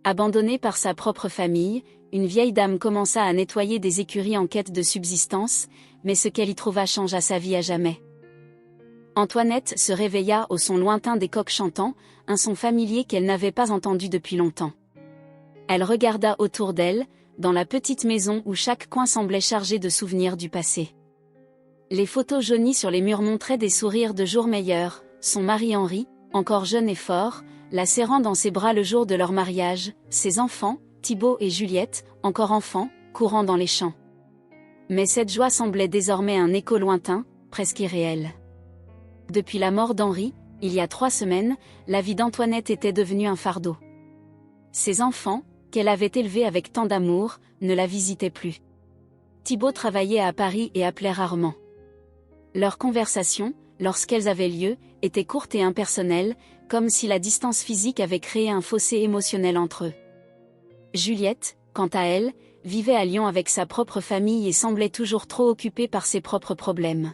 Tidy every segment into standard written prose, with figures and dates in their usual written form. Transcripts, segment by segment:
Abandonnée par sa propre famille, une vieille dame commença à nettoyer des écuries en quête de subsistance, mais ce qu'elle y trouva changea sa vie à jamais. Antoinette se réveilla au son lointain des coqs chantants, un son familier qu'elle n'avait pas entendu depuis longtemps. Elle regarda autour d'elle, dans la petite maison où chaque coin semblait chargé de souvenirs du passé. Les photos jaunies sur les murs montraient des sourires de jours meilleurs, son mari Henri, encore jeune et fort, la serrant dans ses bras le jour de leur mariage, ses enfants, Thibaut et Juliette, encore enfants, courant dans les champs. Mais cette joie semblait désormais un écho lointain, presque irréel. Depuis la mort d'Henri, il y a 3 semaines, la vie d'Antoinette était devenue un fardeau. Ses enfants, qu'elle avait élevés avec tant d'amour, ne la visitaient plus. Thibaut travaillait à Paris et appelait rarement. Leurs conversations, lorsqu'elles avaient lieu, étaient courtes et impersonnelles, comme si la distance physique avait créé un fossé émotionnel entre eux. Juliette, quant à elle, vivait à Lyon avec sa propre famille et semblait toujours trop occupée par ses propres problèmes.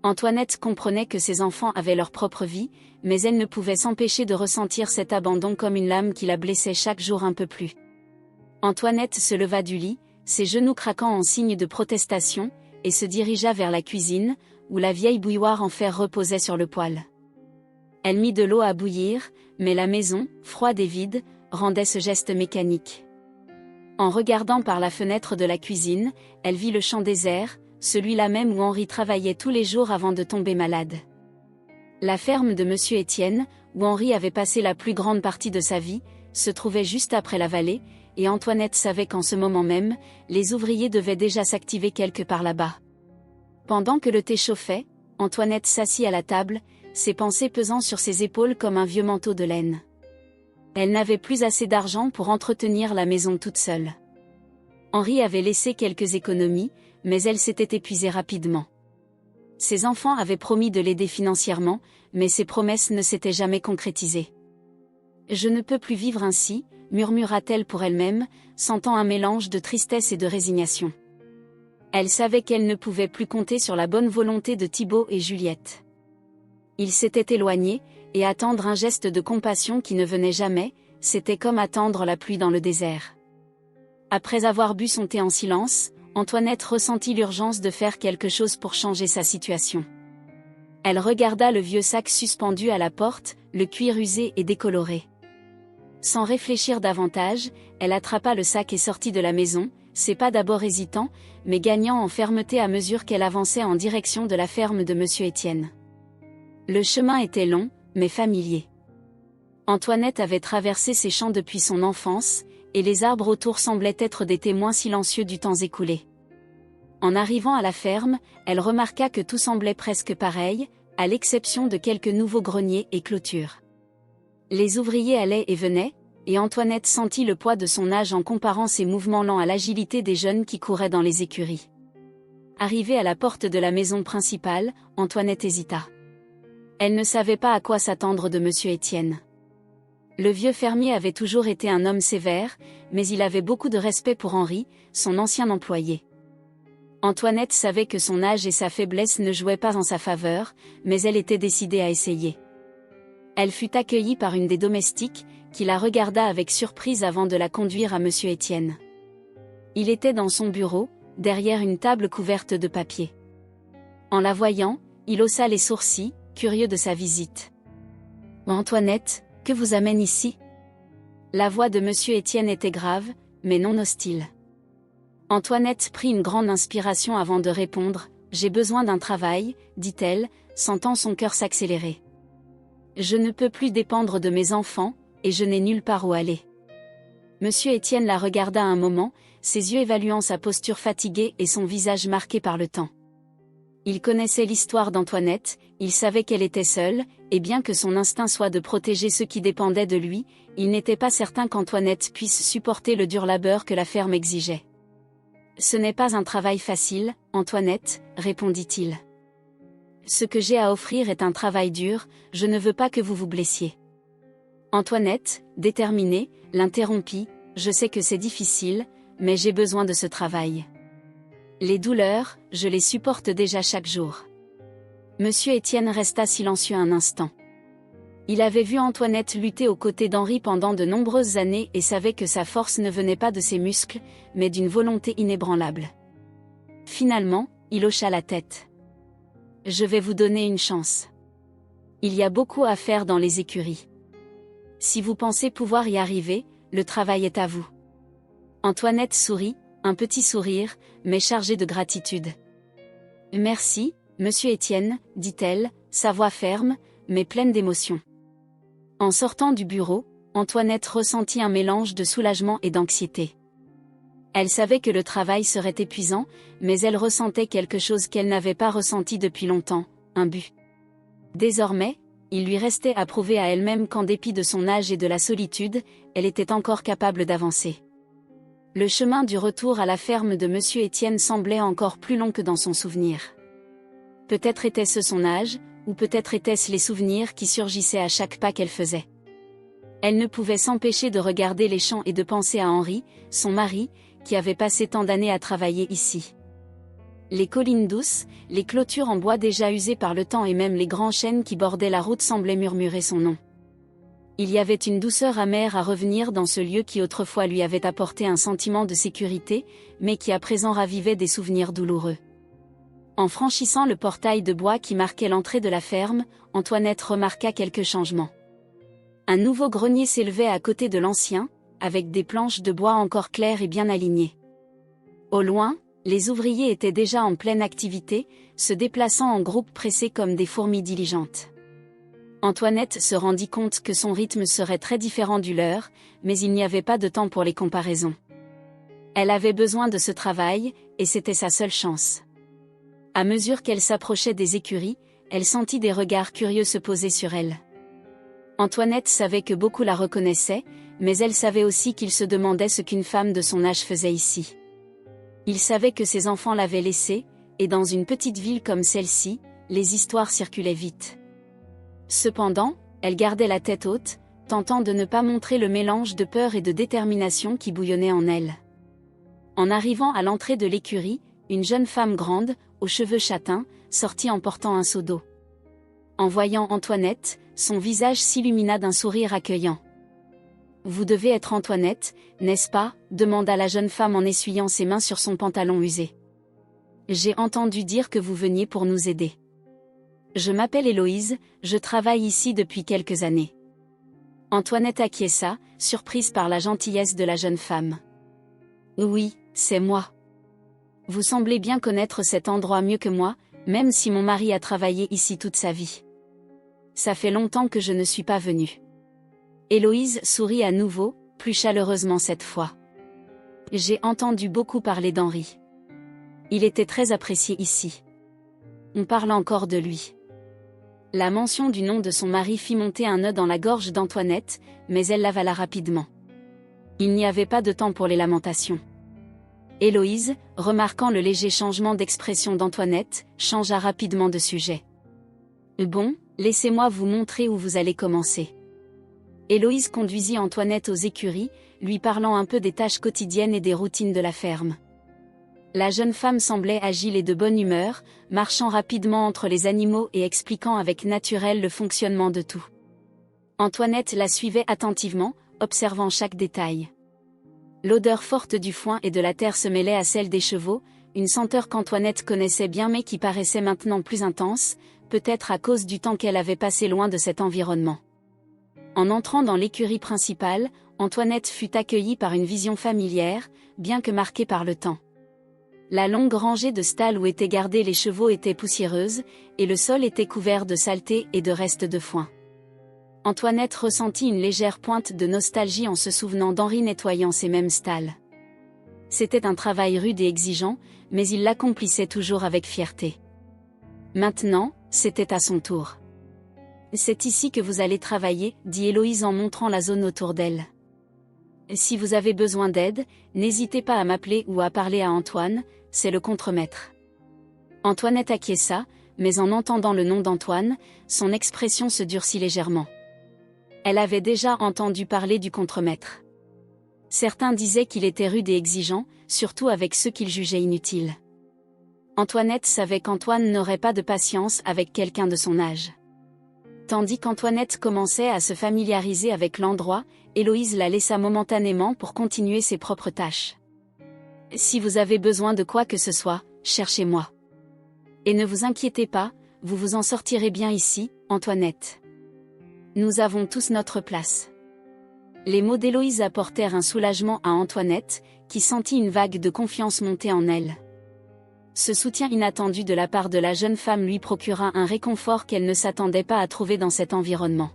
Antoinette comprenait que ses enfants avaient leur propre vie, mais elle ne pouvait s'empêcher de ressentir cet abandon comme une lame qui la blessait chaque jour un peu plus. Antoinette se leva du lit, ses genoux craquant en signe de protestation, et se dirigea vers la cuisine, où la vieille bouilloire en fer reposait sur le poêle. Elle mit de l'eau à bouillir, mais la maison, froide et vide, rendait ce geste mécanique. En regardant par la fenêtre de la cuisine, elle vit le champ désert, celui-là même où Henri travaillait tous les jours avant de tomber malade. La ferme de Monsieur Étienne, où Henri avait passé la plus grande partie de sa vie, se trouvait juste après la vallée, et Antoinette savait qu'en ce moment même, les ouvriers devaient déjà s'activer quelque part là-bas. Pendant que le thé chauffait, Antoinette s'assit à la table, ses pensées pesant sur ses épaules comme un vieux manteau de laine. Elle n'avait plus assez d'argent pour entretenir la maison toute seule. Henri avait laissé quelques économies, mais elle s'était épuisée rapidement. Ses enfants avaient promis de l'aider financièrement, mais ces promesses ne s'étaient jamais concrétisées. « Je ne peux plus vivre ainsi », murmura-t-elle pour elle-même, sentant un mélange de tristesse et de résignation. Elle savait qu'elle ne pouvait plus compter sur la bonne volonté de Thibaut et Juliette. Ils s'étaient éloignés, et attendre un geste de compassion qui ne venait jamais, c'était comme attendre la pluie dans le désert. Après avoir bu son thé en silence, Antoinette ressentit l'urgence de faire quelque chose pour changer sa situation. Elle regarda le vieux sac suspendu à la porte, le cuir usé et décoloré. Sans réfléchir davantage, elle attrapa le sac et sortit de la maison, ses pas d'abord hésitants, mais gagnant en fermeté à mesure qu'elle avançait en direction de la ferme de Monsieur Étienne. Le chemin était long, mais familier. Antoinette avait traversé ces champs depuis son enfance, et les arbres autour semblaient être des témoins silencieux du temps écoulé. En arrivant à la ferme, elle remarqua que tout semblait presque pareil, à l'exception de quelques nouveaux greniers et clôtures. Les ouvriers allaient et venaient, et Antoinette sentit le poids de son âge en comparant ses mouvements lents à l'agilité des jeunes qui couraient dans les écuries. Arrivée à la porte de la maison principale, Antoinette hésita. Elle ne savait pas à quoi s'attendre de Monsieur Étienne. Le vieux fermier avait toujours été un homme sévère, mais il avait beaucoup de respect pour Henri, son ancien employé. Antoinette savait que son âge et sa faiblesse ne jouaient pas en sa faveur, mais elle était décidée à essayer. Elle fut accueillie par une des domestiques, qui la regarda avec surprise avant de la conduire à Monsieur Étienne. Il était dans son bureau, derrière une table couverte de papier. En la voyant, il haussa les sourcils, curieux de sa visite. « Antoinette, que vous amène ici ?» La voix de Monsieur Étienne était grave, mais non hostile. Antoinette prit une grande inspiration avant de répondre. « J'ai besoin d'un travail, dit-elle, sentant son cœur s'accélérer. Je ne peux plus dépendre de mes enfants, et je n'ai nulle part où aller. » Monsieur Étienne la regarda un moment, ses yeux évaluant sa posture fatiguée et son visage marqué par le temps. Il connaissait l'histoire d'Antoinette, il savait qu'elle était seule, et bien que son instinct soit de protéger ceux qui dépendaient de lui, il n'était pas certain qu'Antoinette puisse supporter le dur labeur que la ferme exigeait. « Ce n'est pas un travail facile, Antoinette, répondit-il. Ce que j'ai à offrir est un travail dur, je ne veux pas que vous vous blessiez. » Antoinette, déterminée, l'interrompit. « Je sais que c'est difficile, mais j'ai besoin de ce travail. Les douleurs, je les supporte déjà chaque jour. » Monsieur Étienne resta silencieux un instant. Il avait vu Antoinette lutter aux côtés d'Henri pendant de nombreuses années et savait que sa force ne venait pas de ses muscles, mais d'une volonté inébranlable. Finalement, il hocha la tête. « Je vais vous donner une chance. Il y a beaucoup à faire dans les écuries. Si vous pensez pouvoir y arriver, le travail est à vous. » Antoinette sourit, un petit sourire, mais chargé de gratitude. « Merci, monsieur Étienne, dit-elle, sa voix ferme, mais pleine d'émotion. » En sortant du bureau, Antoinette ressentit un mélange de soulagement et d'anxiété. Elle savait que le travail serait épuisant, mais elle ressentait quelque chose qu'elle n'avait pas ressenti depuis longtemps, un but. Désormais, il lui restait à prouver à elle-même qu'en dépit de son âge et de la solitude, elle était encore capable d'avancer. Le chemin du retour à la ferme de monsieur Étienne semblait encore plus long que dans son souvenir. Peut-être était-ce son âge, ou peut-être étaient-ce les souvenirs qui surgissaient à chaque pas qu'elle faisait. Elle ne pouvait s'empêcher de regarder les champs et de penser à Henri, son mari, qui avait passé tant d'années à travailler ici. Les collines douces, les clôtures en bois déjà usées par le temps et même les grands chênes qui bordaient la route semblaient murmurer son nom. Il y avait une douceur amère à revenir dans ce lieu qui autrefois lui avait apporté un sentiment de sécurité, mais qui à présent ravivait des souvenirs douloureux. En franchissant le portail de bois qui marquait l'entrée de la ferme, Antoinette remarqua quelques changements. Un nouveau grenier s'élevait à côté de l'ancien, avec des planches de bois encore claires et bien alignées. Au loin, les ouvriers étaient déjà en pleine activité, se déplaçant en groupes pressés comme des fourmis diligentes. Antoinette se rendit compte que son rythme serait très différent du leur, mais il n'y avait pas de temps pour les comparaisons. Elle avait besoin de ce travail, et c'était sa seule chance. À mesure qu'elle s'approchait des écuries, elle sentit des regards curieux se poser sur elle. Antoinette savait que beaucoup la reconnaissaient, mais elle savait aussi qu'ils se demandaient ce qu'une femme de son âge faisait ici. Ils savaient que ses enfants l'avaient laissée, et dans une petite ville comme celle-ci, les histoires circulaient vite. Cependant, elle gardait la tête haute, tentant de ne pas montrer le mélange de peur et de détermination qui bouillonnait en elle. En arrivant à l'entrée de l'écurie, une jeune femme grande, aux cheveux châtains, sortit en portant un seau d'eau. En voyant Antoinette, son visage s'illumina d'un sourire accueillant. « Vous devez être Antoinette, n'est-ce pas ?» demanda la jeune femme en essuyant ses mains sur son pantalon usé. « J'ai entendu dire que vous veniez pour nous aider. Je m'appelle Héloïse, je travaille ici depuis quelques années. » Antoinette acquiesça, surprise par la gentillesse de la jeune femme. « Oui, c'est moi. Vous semblez bien connaître cet endroit mieux que moi, même si mon mari a travaillé ici toute sa vie. Ça fait longtemps que je ne suis pas venue. » Héloïse sourit à nouveau, plus chaleureusement cette fois. « J'ai entendu beaucoup parler d'Henri. Il était très apprécié ici. On parle encore de lui. » La mention du nom de son mari fit monter un nœud dans la gorge d'Antoinette, mais elle l'avala rapidement. Il n'y avait pas de temps pour les lamentations. Héloïse, remarquant le léger changement d'expression d'Antoinette, changea rapidement de sujet. « Bon, laissez-moi vous montrer où vous allez commencer. » Héloïse conduisit Antoinette aux écuries, lui parlant un peu des tâches quotidiennes et des routines de la ferme. La jeune femme semblait agile et de bonne humeur, marchant rapidement entre les animaux et expliquant avec naturel le fonctionnement de tout. Antoinette la suivait attentivement, observant chaque détail. L'odeur forte du foin et de la terre se mêlait à celle des chevaux, une senteur qu'Antoinette connaissait bien mais qui paraissait maintenant plus intense, peut-être à cause du temps qu'elle avait passé loin de cet environnement. En entrant dans l'écurie principale, Antoinette fut accueillie par une vision familière, bien que marquée par le temps. La longue rangée de stalles où étaient gardés les chevaux était poussiéreuse, et le sol était couvert de saleté et de restes de foin. Antoinette ressentit une légère pointe de nostalgie en se souvenant d'Henri nettoyant ces mêmes stalles. C'était un travail rude et exigeant, mais il l'accomplissait toujours avec fierté. Maintenant, c'était à son tour. « C'est ici que vous allez travailler, » dit Héloïse en montrant la zone autour d'elle. « Si vous avez besoin d'aide, n'hésitez pas à m'appeler ou à parler à Antoine, c'est le contremaître. » Antoinette acquiesça, mais en entendant le nom d'Antoine, son expression se durcit légèrement. Elle avait déjà entendu parler du contremaître. Certains disaient qu'il était rude et exigeant, surtout avec ceux qu'il jugeait inutiles. Antoinette savait qu'Antoine n'aurait pas de patience avec quelqu'un de son âge. Tandis qu'Antoinette commençait à se familiariser avec l'endroit, Héloïse la laissa momentanément pour continuer ses propres tâches. « Si vous avez besoin de quoi que ce soit, cherchez-moi. Et ne vous inquiétez pas, vous vous en sortirez bien ici, Antoinette. Nous avons tous notre place. » Les mots d'Héloïse apportèrent un soulagement à Antoinette, qui sentit une vague de confiance monter en elle. Ce soutien inattendu de la part de la jeune femme lui procura un réconfort qu'elle ne s'attendait pas à trouver dans cet environnement.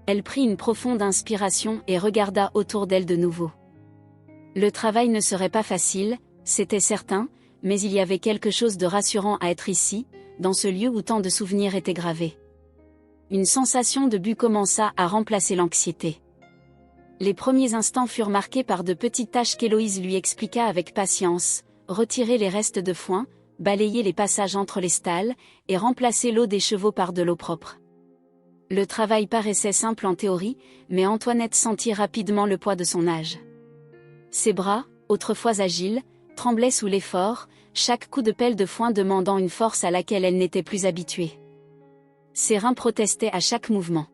Elle prit une profonde inspiration et regarda autour d'elle de nouveau. Le travail ne serait pas facile, c'était certain, mais il y avait quelque chose de rassurant à être ici, dans ce lieu où tant de souvenirs étaient gravés. Une sensation de but commença à remplacer l'anxiété. Les premiers instants furent marqués par de petites tâches qu'Héloïse lui expliqua avec patience: retirer les restes de foin, balayer les passages entre les stalles, et remplacer l'eau des chevaux par de l'eau propre. Le travail paraissait simple en théorie, mais Antoinette sentit rapidement le poids de son âge. Ses bras, autrefois agiles, tremblaient sous l'effort, chaque coup de pelle de foin demandant une force à laquelle elle n'était plus habituée. Ses reins protestaient à chaque mouvement.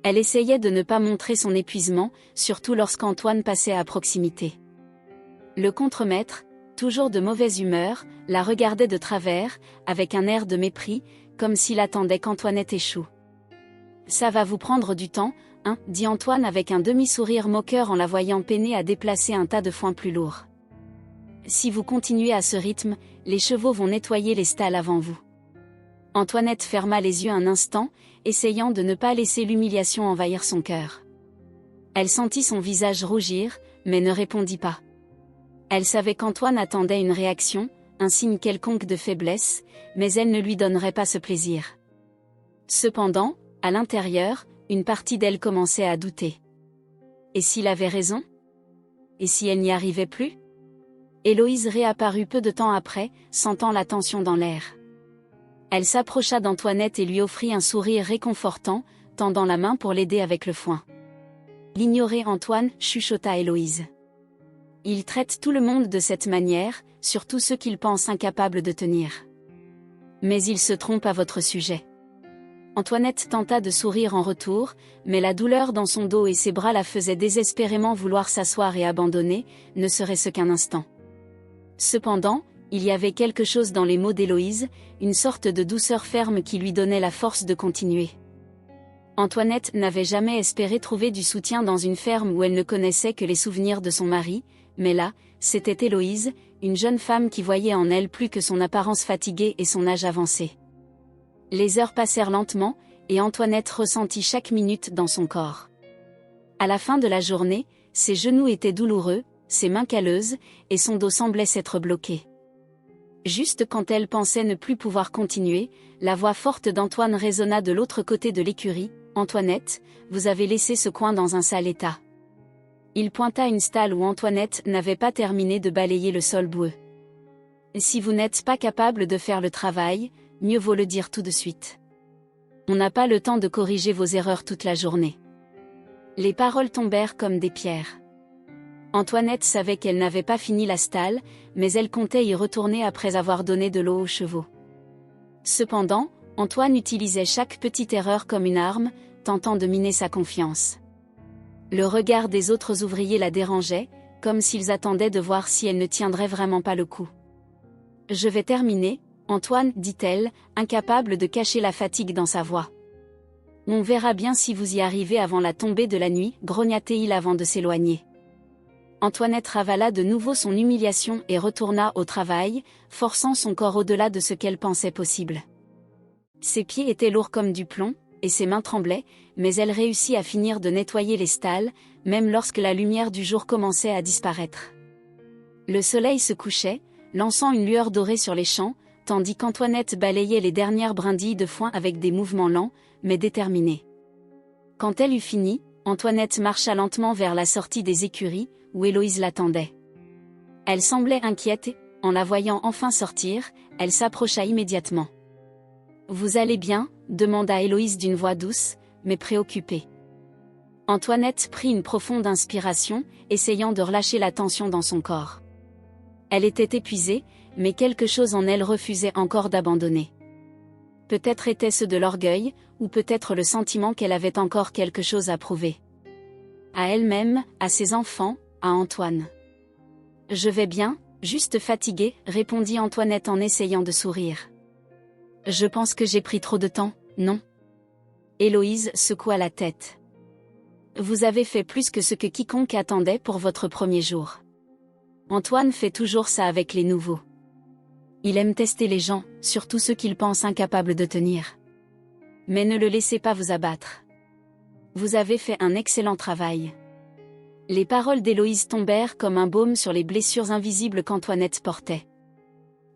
Elle essayait de ne pas montrer son épuisement, surtout lorsqu'Antoine passait à proximité. Le contremaître, toujours de mauvaise humeur, la regardait de travers, avec un air de mépris, comme s'il attendait qu'Antoinette échoue. « Ça va vous prendre du temps, hein » dit Antoine avec un demi-sourire moqueur en la voyant peiner à déplacer un tas de foin plus lourd. « Si vous continuez à ce rythme, les chevaux vont nettoyer les stalles avant vous. » Antoinette ferma les yeux un instant, essayant de ne pas laisser l'humiliation envahir son cœur. Elle sentit son visage rougir, mais ne répondit pas. Elle savait qu'Antoine attendait une réaction, un signe quelconque de faiblesse, mais elle ne lui donnerait pas ce plaisir. Cependant, à l'intérieur, une partie d'elle commençait à douter. Et s'il avait raison? Et si elle n'y arrivait plus? Héloïse réapparut peu de temps après, sentant la tension dans l'air. Elle s'approcha d'Antoinette et lui offrit un sourire réconfortant, tendant la main pour l'aider avec le foin. « L'ignorer, Antoine, » chuchota Héloïse. « Il traite tout le monde de cette manière, surtout ceux qu'il pense incapables de tenir. Mais il se trompe à votre sujet. » Antoinette tenta de sourire en retour, mais la douleur dans son dos et ses bras la faisaient désespérément vouloir s'asseoir et abandonner, ne serait-ce qu'un instant. Cependant, il y avait quelque chose dans les mots d'Héloïse, une sorte de douceur ferme qui lui donnait la force de continuer. Antoinette n'avait jamais espéré trouver du soutien dans une ferme où elle ne connaissait que les souvenirs de son mari, mais là, c'était Héloïse, une jeune femme qui voyait en elle plus que son apparence fatiguée et son âge avancé. Les heures passèrent lentement, et Antoinette ressentit chaque minute dans son corps. À la fin de la journée, ses genoux étaient douloureux, ses mains calleuses, et son dos semblait s'être bloqué. Juste quand elle pensait ne plus pouvoir continuer, la voix forte d'Antoine résonna de l'autre côté de l'écurie. « Antoinette, vous avez laissé ce coin dans un sale état. » Il pointa une stalle où Antoinette n'avait pas terminé de balayer le sol boueux. « Si vous n'êtes pas capable de faire le travail, mieux vaut le dire tout de suite. On n'a pas le temps de corriger vos erreurs toute la journée. » Les paroles tombèrent comme des pierres. Antoinette savait qu'elle n'avait pas fini la stalle, mais elle comptait y retourner après avoir donné de l'eau aux chevaux. Cependant, Antoine utilisait chaque petite erreur comme une arme, tentant de miner sa confiance. Le regard des autres ouvriers la dérangeait, comme s'ils attendaient de voir si elle ne tiendrait vraiment pas le coup. « Je vais terminer, Antoine, » dit-elle, incapable de cacher la fatigue dans sa voix. « On verra bien si vous y arrivez avant la tombée de la nuit, » grogna-t-il avant de s'éloigner. Antoinette ravala de nouveau son humiliation et retourna au travail, forçant son corps au-delà de ce qu'elle pensait possible. Ses pieds étaient lourds comme du plomb, et ses mains tremblaient, mais elle réussit à finir de nettoyer les stalles, même lorsque la lumière du jour commençait à disparaître. Le soleil se couchait, lançant une lueur dorée sur les champs, tandis qu'Antoinette balayait les dernières brindilles de foin avec des mouvements lents, mais déterminés. Quand elle eut fini, Antoinette marcha lentement vers la sortie des écuries, où Héloïse l'attendait. Elle semblait inquiète et, en la voyant enfin sortir, elle s'approcha immédiatement. « Vous allez bien ?» demanda Héloïse d'une voix douce, mais préoccupée. Antoinette prit une profonde inspiration, essayant de relâcher la tension dans son corps. Elle était épuisée, mais quelque chose en elle refusait encore d'abandonner. Peut-être était-ce de l'orgueil, ou peut-être le sentiment qu'elle avait encore quelque chose à prouver. À elle-même, à ses enfants, à Antoine. « Je vais bien, juste fatiguée, répondit Antoinette en essayant de sourire. « Je pense que j'ai pris trop de temps, non ?» Héloïse secoua la tête. « Vous avez fait plus que ce que quiconque attendait pour votre premier jour. Antoine fait toujours ça avec les nouveaux. Il aime tester les gens, surtout ceux qu'il pense incapables de tenir. Mais ne le laissez pas vous abattre. Vous avez fait un excellent travail. » Les paroles d'Héloïse tombèrent comme un baume sur les blessures invisibles qu'Antoinette portait.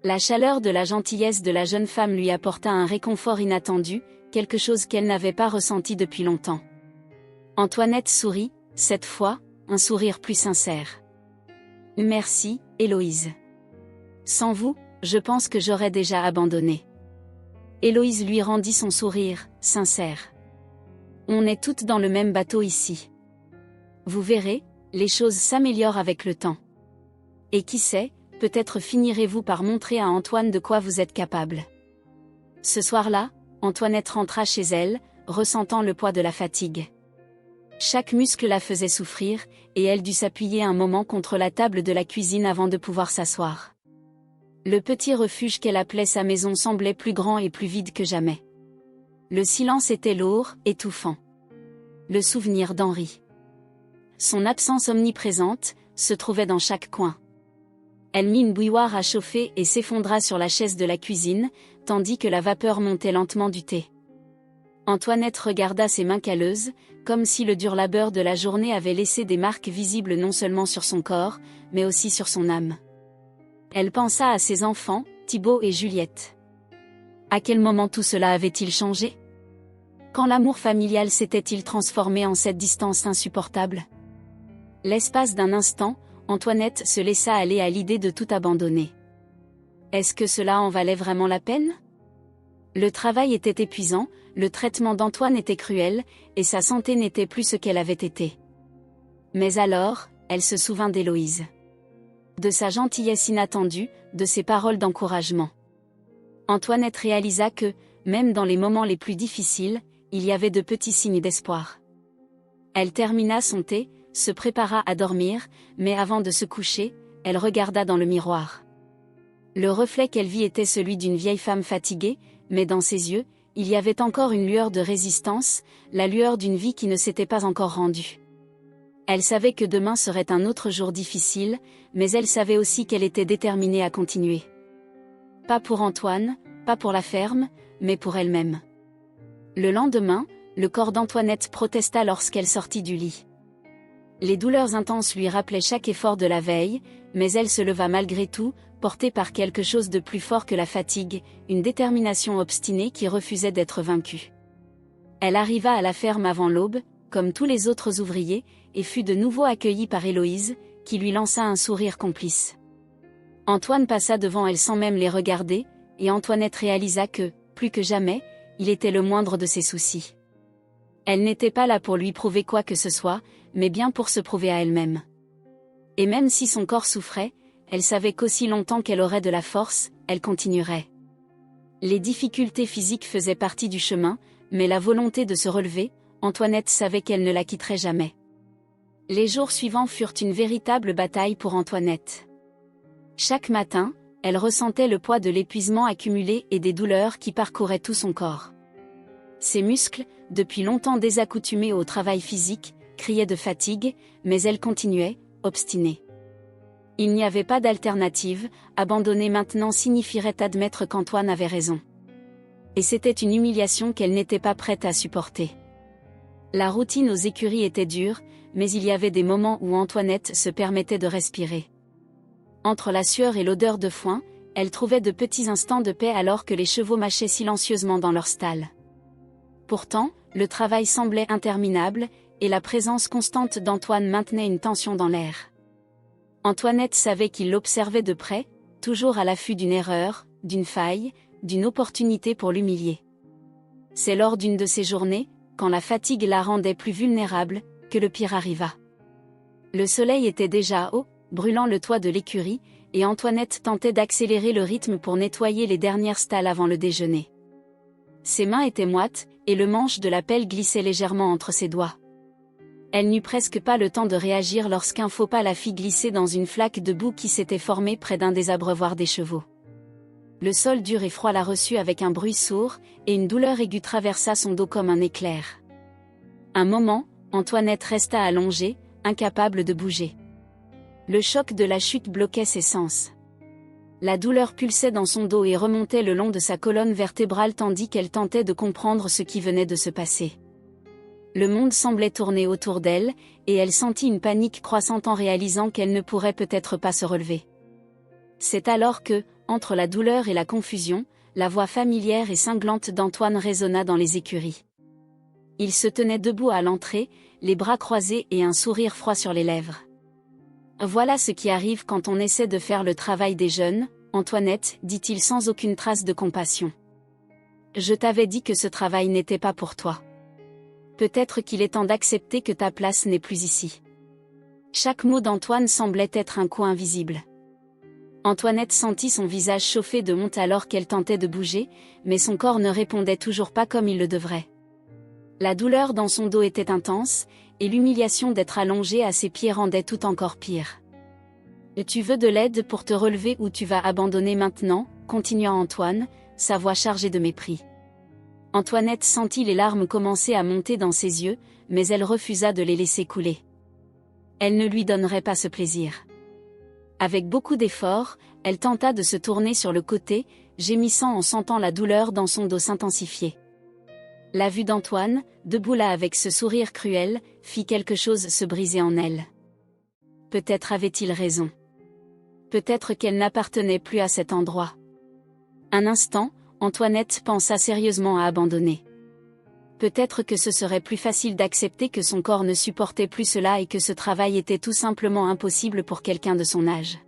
La chaleur de la gentillesse de la jeune femme lui apporta un réconfort inattendu, quelque chose qu'elle n'avait pas ressenti depuis longtemps. Antoinette sourit, cette fois, un sourire plus sincère. « Merci, Héloïse. Sans vous, je pense que j'aurais déjà abandonné. » Héloïse lui rendit son sourire, sincère. « On est toutes dans le même bateau ici. Vous verrez, les choses s'améliorent avec le temps. Et qui sait, peut-être finirez-vous par montrer à Antoine de quoi vous êtes capable. » Ce soir-là, Antoinette rentra chez elle, ressentant le poids de la fatigue. Chaque muscle la faisait souffrir, et elle dut s'appuyer un moment contre la table de la cuisine avant de pouvoir s'asseoir. Le petit refuge qu'elle appelait sa maison semblait plus grand et plus vide que jamais. Le silence était lourd, étouffant. Le souvenir d'Henri. Son absence omniprésente, se trouvait dans chaque coin. Elle mit une bouilloire à chauffer et s'effondra sur la chaise de la cuisine, tandis que la vapeur montait lentement du thé. Antoinette regarda ses mains calleuses, comme si le dur labeur de la journée avait laissé des marques visibles non seulement sur son corps, mais aussi sur son âme. Elle pensa à ses enfants, Thibaut et Juliette. À quel moment tout cela avait-il changé? Quand l'amour familial s'était-il transformé en cette distance insupportable? L'espace d'un instant, Antoinette se laissa aller à l'idée de tout abandonner. Est-ce que cela en valait vraiment la peine? Le travail était épuisant, le traitement d'Antoine était cruel, et sa santé n'était plus ce qu'elle avait été. Mais alors, elle se souvint d'Héloïse. De sa gentillesse inattendue, de ses paroles d'encouragement. Antoinette réalisa que, même dans les moments les plus difficiles, il y avait de petits signes d'espoir. Elle termina son thé, se prépara à dormir, mais avant de se coucher, elle regarda dans le miroir. Le reflet qu'elle vit était celui d'une vieille femme fatiguée, mais dans ses yeux, il y avait encore une lueur de résistance, la lueur d'une vie qui ne s'était pas encore rendue. Elle savait que demain serait un autre jour difficile, mais elle savait aussi qu'elle était déterminée à continuer. Pas pour Antoine, pas pour la ferme, mais pour elle-même. Le lendemain, le corps d'Antoinette protesta lorsqu'elle sortit du lit. Les douleurs intenses lui rappelaient chaque effort de la veille, mais elle se leva malgré tout, portée par quelque chose de plus fort que la fatigue, une détermination obstinée qui refusait d'être vaincue. Elle arriva à la ferme avant l'aube, comme tous les autres ouvriers, et fut de nouveau accueillie par Héloïse, qui lui lança un sourire complice. Antoine passa devant elle sans même les regarder, et Antoinette réalisa que, plus que jamais, il était le moindre de ses soucis. Elle n'était pas là pour lui prouver quoi que ce soit, mais bien pour se prouver à elle-même. Et même si son corps souffrait, elle savait qu'aussi longtemps qu'elle aurait de la force, elle continuerait. Les difficultés physiques faisaient partie du chemin, mais la volonté de se relever, Antoinette savait qu'elle ne la quitterait jamais. Les jours suivants furent une véritable bataille pour Antoinette. Chaque matin, elle ressentait le poids de l'épuisement accumulé et des douleurs qui parcouraient tout son corps. Ses muscles, depuis longtemps désaccoutumés au travail physique, criaient de fatigue, mais elle continuait, obstinée. Il n'y avait pas d'alternative, abandonner maintenant signifierait admettre qu'Antoine avait raison. Et c'était une humiliation qu'elle n'était pas prête à supporter. La routine aux écuries était dure, mais il y avait des moments où Antoinette se permettait de respirer. Entre la sueur et l'odeur de foin, elle trouvait de petits instants de paix alors que les chevaux mâchaient silencieusement dans leur stalle. Pourtant, le travail semblait interminable, et la présence constante d'Antoine maintenait une tension dans l'air. Antoinette savait qu'il l'observait de près, toujours à l'affût d'une erreur, d'une faille, d'une opportunité pour l'humilier. C'est lors d'une de ces journées, quand la fatigue la rendait plus vulnérable, que le pire arriva. Le soleil était déjà haut, brûlant le toit de l'écurie, et Antoinette tentait d'accélérer le rythme pour nettoyer les dernières stalles avant le déjeuner. Ses mains étaient moites, et le manche de la pelle glissait légèrement entre ses doigts. Elle n'eut presque pas le temps de réagir lorsqu'un faux pas la fit glisser dans une flaque de boue qui s'était formée près d'un des abreuvoirs des chevaux. Le sol dur et froid la reçut avec un bruit sourd, et une douleur aiguë traversa son dos comme un éclair. Un moment, Antoinette resta allongée, incapable de bouger. Le choc de la chute bloquait ses sens. La douleur pulsait dans son dos et remontait le long de sa colonne vertébrale tandis qu'elle tentait de comprendre ce qui venait de se passer. Le monde semblait tourner autour d'elle, et elle sentit une panique croissante en réalisant qu'elle ne pourrait peut-être pas se relever. C'est alors que, entre la douleur et la confusion, la voix familière et cinglante d'Antoine résonna dans les écuries. Il se tenait debout à l'entrée, les bras croisés et un sourire froid sur les lèvres. « Voilà ce qui arrive quand on essaie de faire le travail des jeunes, Antoinette, dit-il sans aucune trace de compassion. Je t'avais dit que ce travail n'était pas pour toi. Peut-être qu'il est temps d'accepter que ta place n'est plus ici. » Chaque mot d'Antoine semblait être un coup invisible. Antoinette sentit son visage chauffer de honte alors qu'elle tentait de bouger, mais son corps ne répondait toujours pas comme il le devrait. La douleur dans son dos était intense, et l'humiliation d'être allongée à ses pieds rendait tout encore pire. « Tu veux de l'aide pour te relever ou tu vas abandonner maintenant ?» continua Antoine, sa voix chargée de mépris. Antoinette sentit les larmes commencer à monter dans ses yeux, mais elle refusa de les laisser couler. Elle ne lui donnerait pas ce plaisir. Avec beaucoup d'efforts, elle tenta de se tourner sur le côté, gémissant en sentant la douleur dans son dos s'intensifier. La vue d'Antoine, debout là avec ce sourire cruel, fit quelque chose se briser en elle. Peut-être avait-il raison. Peut-être qu'elle n'appartenait plus à cet endroit. Un instant, Antoinette pensa sérieusement à abandonner. Peut-être que ce serait plus facile d'accepter que son corps ne supportait plus cela et que ce travail était tout simplement impossible pour quelqu'un de son âge.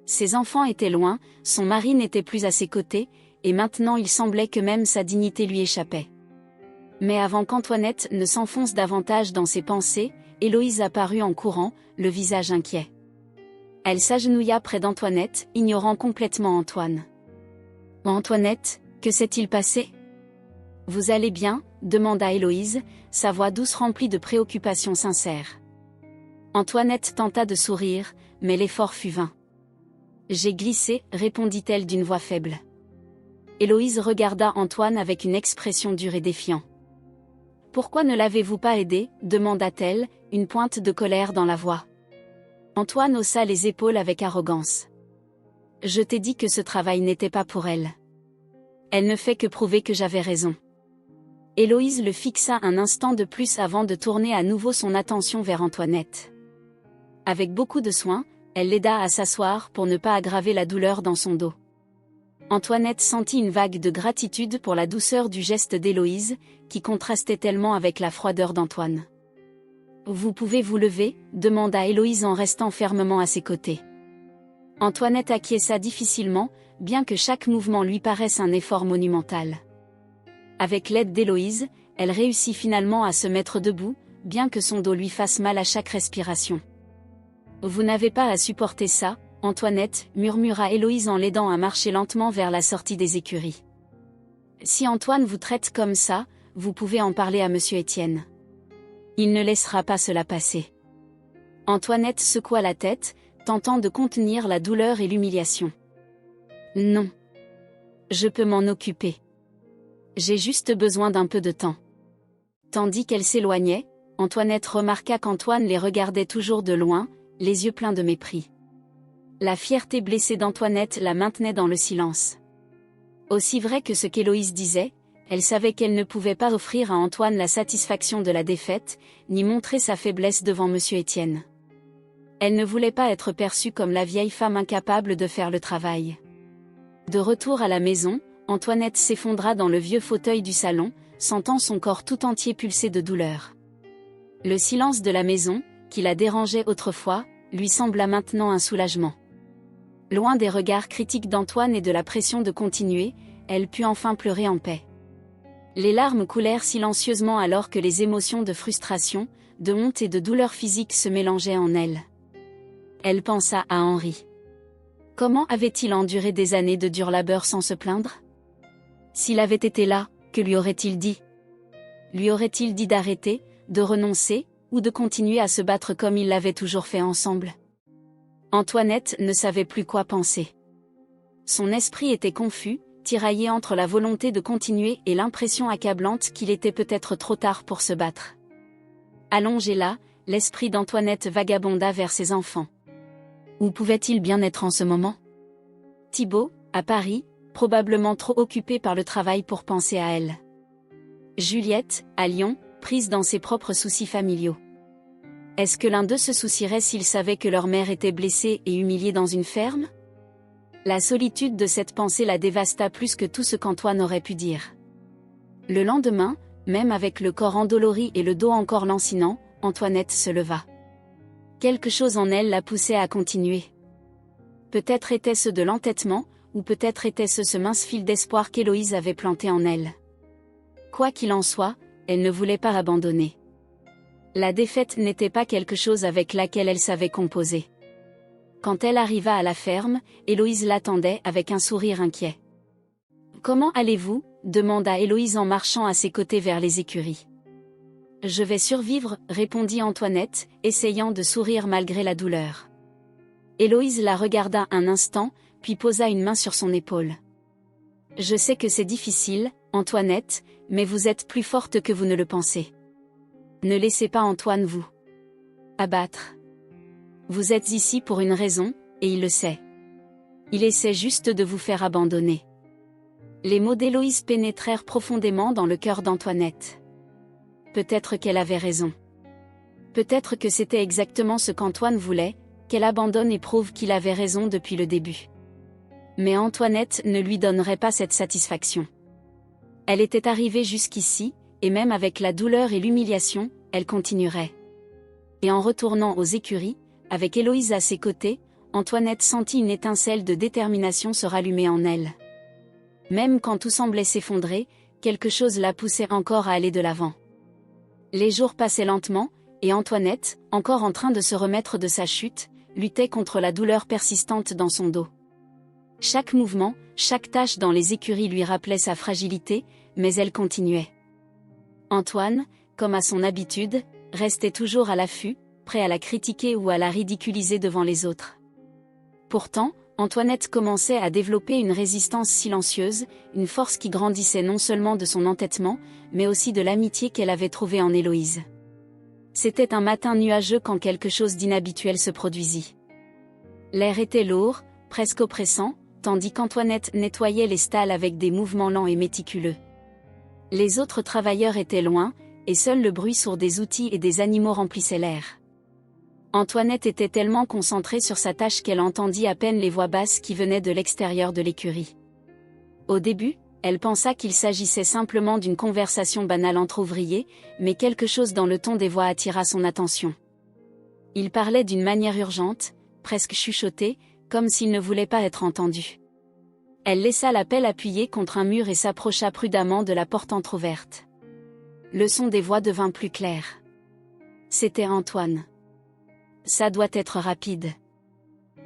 Ses enfants étaient loin, son mari n'était plus à ses côtés, et maintenant il semblait que même sa dignité lui échappait. Mais avant qu'Antoinette ne s'enfonce davantage dans ses pensées, Héloïse apparut en courant, le visage inquiet. Elle s'agenouilla près d'Antoinette, ignorant complètement Antoine. « Antoinette, que s'est-il passé ? Vous allez bien ?» demanda Héloïse, sa voix douce remplie de préoccupation sincère. Antoinette tenta de sourire, mais l'effort fut vain. « J'ai glissé, répondit-elle d'une voix faible. Héloïse regarda Antoine avec une expression dure et défiante. « Pourquoi ne l'avez-vous pas aidé ?» demanda-t-elle, une pointe de colère dans la voix. Antoine haussa les épaules avec arrogance. « Je t'ai dit que ce travail n'était pas pour elle. Elle ne fait que prouver que j'avais raison. » Héloïse le fixa un instant de plus avant de tourner à nouveau son attention vers Antoinette. Avec beaucoup de soin, elle l'aida à s'asseoir pour ne pas aggraver la douleur dans son dos. Antoinette sentit une vague de gratitude pour la douceur du geste d'Héloïse, qui contrastait tellement avec la froideur d'Antoine. « Vous pouvez vous lever ?» demanda Héloïse en restant fermement à ses côtés. Antoinette acquiesça difficilement, bien que chaque mouvement lui paraisse un effort monumental. Avec l'aide d'Héloïse, elle réussit finalement à se mettre debout, bien que son dos lui fasse mal à chaque respiration. « Vous n'avez pas à supporter ça, Antoinette, » murmura Héloïse en l'aidant à marcher lentement vers la sortie des écuries. « Si Antoine vous traite comme ça, vous pouvez en parler à Monsieur Étienne. Il ne laissera pas cela passer. » Antoinette secoua la tête, tentant de contenir la douleur et l'humiliation. « Non. Je peux m'en occuper. J'ai juste besoin d'un peu de temps. » Tandis qu'elle s'éloignait, Antoinette remarqua qu'Antoine les regardait toujours de loin, les yeux pleins de mépris. La fierté blessée d'Antoinette la maintenait dans le silence. Aussi vrai que ce qu'Héloïse disait, elle savait qu'elle ne pouvait pas offrir à Antoine la satisfaction de la défaite, ni montrer sa faiblesse devant Monsieur Étienne. Elle ne voulait pas être perçue comme la vieille femme incapable de faire le travail. De retour à la maison, Antoinette s'effondra dans le vieux fauteuil du salon, sentant son corps tout entier pulser de douleur. Le silence de la maison, qui la dérangeait autrefois, lui sembla maintenant un soulagement. Loin des regards critiques d'Antoine et de la pression de continuer, elle put enfin pleurer en paix. Les larmes coulèrent silencieusement alors que les émotions de frustration, de honte et de douleur physique se mélangeaient en elle. Elle pensa à Henri. Comment avait-il enduré des années de dur labeur sans se plaindre ? S'il avait été là, Que lui aurait-il dit? Lui aurait-il dit d'arrêter, de renoncer, ou de continuer à se battre comme ils l'avaient toujours fait ensemble? Antoinette ne savait plus quoi penser. Son esprit était confus, tiraillé entre la volonté de continuer et l'impression accablante qu'il était peut-être trop tard pour se battre. Allongé là, l'esprit d'Antoinette vagabonda vers ses enfants. Où pouvait-il bien être en ce moment? Thibaut, à Paris, probablement trop occupé par le travail pour penser à elle. Juliette, à Lyon, prise dans ses propres soucis familiaux. Est-ce que l'un d'eux se soucierait s'il savait que leur mère était blessée et humiliée dans une ferme? La solitude de cette pensée la dévasta plus que tout ce qu'Antoine aurait pu dire. Le lendemain, même avec le corps endolori et le dos encore lancinant, Antoinette se leva. Quelque chose en elle la poussait à continuer. Peut-être était-ce de l'entêtement, ou peut-être était-ce ce mince fil d'espoir qu'Héloïse avait planté en elle. Quoi qu'il en soit, elle ne voulait pas abandonner. La défaite n'était pas quelque chose avec laquelle elle savait composer. Quand elle arriva à la ferme, Héloïse l'attendait avec un sourire inquiet. « Comment allez-vous » demanda Héloïse en marchant à ses côtés vers les écuries. « Je vais survivre » répondit Antoinette, essayant de sourire malgré la douleur. Héloïse la regarda un instant, puis posa une main sur son épaule. « Je sais que c'est difficile, Antoinette, mais vous êtes plus forte que vous ne le pensez. Ne laissez pas Antoine vous abattre. Vous êtes ici pour une raison, et il le sait. Il essaie juste de vous faire abandonner. » Les mots d'Héloïse pénétrèrent profondément dans le cœur d'Antoinette. Peut-être qu'elle avait raison. Peut-être que c'était exactement ce qu'Antoine voulait, qu'elle abandonne et prouve qu'il avait raison depuis le début. Mais Antoinette ne lui donnerait pas cette satisfaction. Elle était arrivée jusqu'ici, et même avec la douleur et l'humiliation, elle continuerait. Et en retournant aux écuries, avec Héloïse à ses côtés, Antoinette sentit une étincelle de détermination se rallumer en elle. Même quand tout semblait s'effondrer, quelque chose la poussait encore à aller de l'avant. Les jours passaient lentement, et Antoinette, encore en train de se remettre de sa chute, luttait contre la douleur persistante dans son dos. Chaque mouvement, chaque tâche dans les écuries lui rappelait sa fragilité, mais elle continuait. Antoine, comme à son habitude, restait toujours à l'affût, prêt à la critiquer ou à la ridiculiser devant les autres. Pourtant, Antoinette commençait à développer une résistance silencieuse, une force qui grandissait non seulement de son entêtement, mais aussi de l'amitié qu'elle avait trouvée en Héloïse. C'était un matin nuageux quand quelque chose d'inhabituel se produisit. L'air était lourd, presque oppressant, tandis qu'Antoinette nettoyait les stalles avec des mouvements lents et méticuleux. Les autres travailleurs étaient loin, et seul le bruit sourd des outils et des animaux remplissait l'air. Antoinette était tellement concentrée sur sa tâche qu'elle entendit à peine les voix basses qui venaient de l'extérieur de l'écurie. Au début, elle pensa qu'il s'agissait simplement d'une conversation banale entre ouvriers, mais quelque chose dans le ton des voix attira son attention. Ils parlaient d'une manière urgente, presque chuchotée, comme s'ils ne voulaient pas être entendus. Elle laissa la pelle appuyée contre un mur et s'approcha prudemment de la porte entr'ouverte. Le son des voix devint plus clair. C'était Antoine. Ça doit être rapide.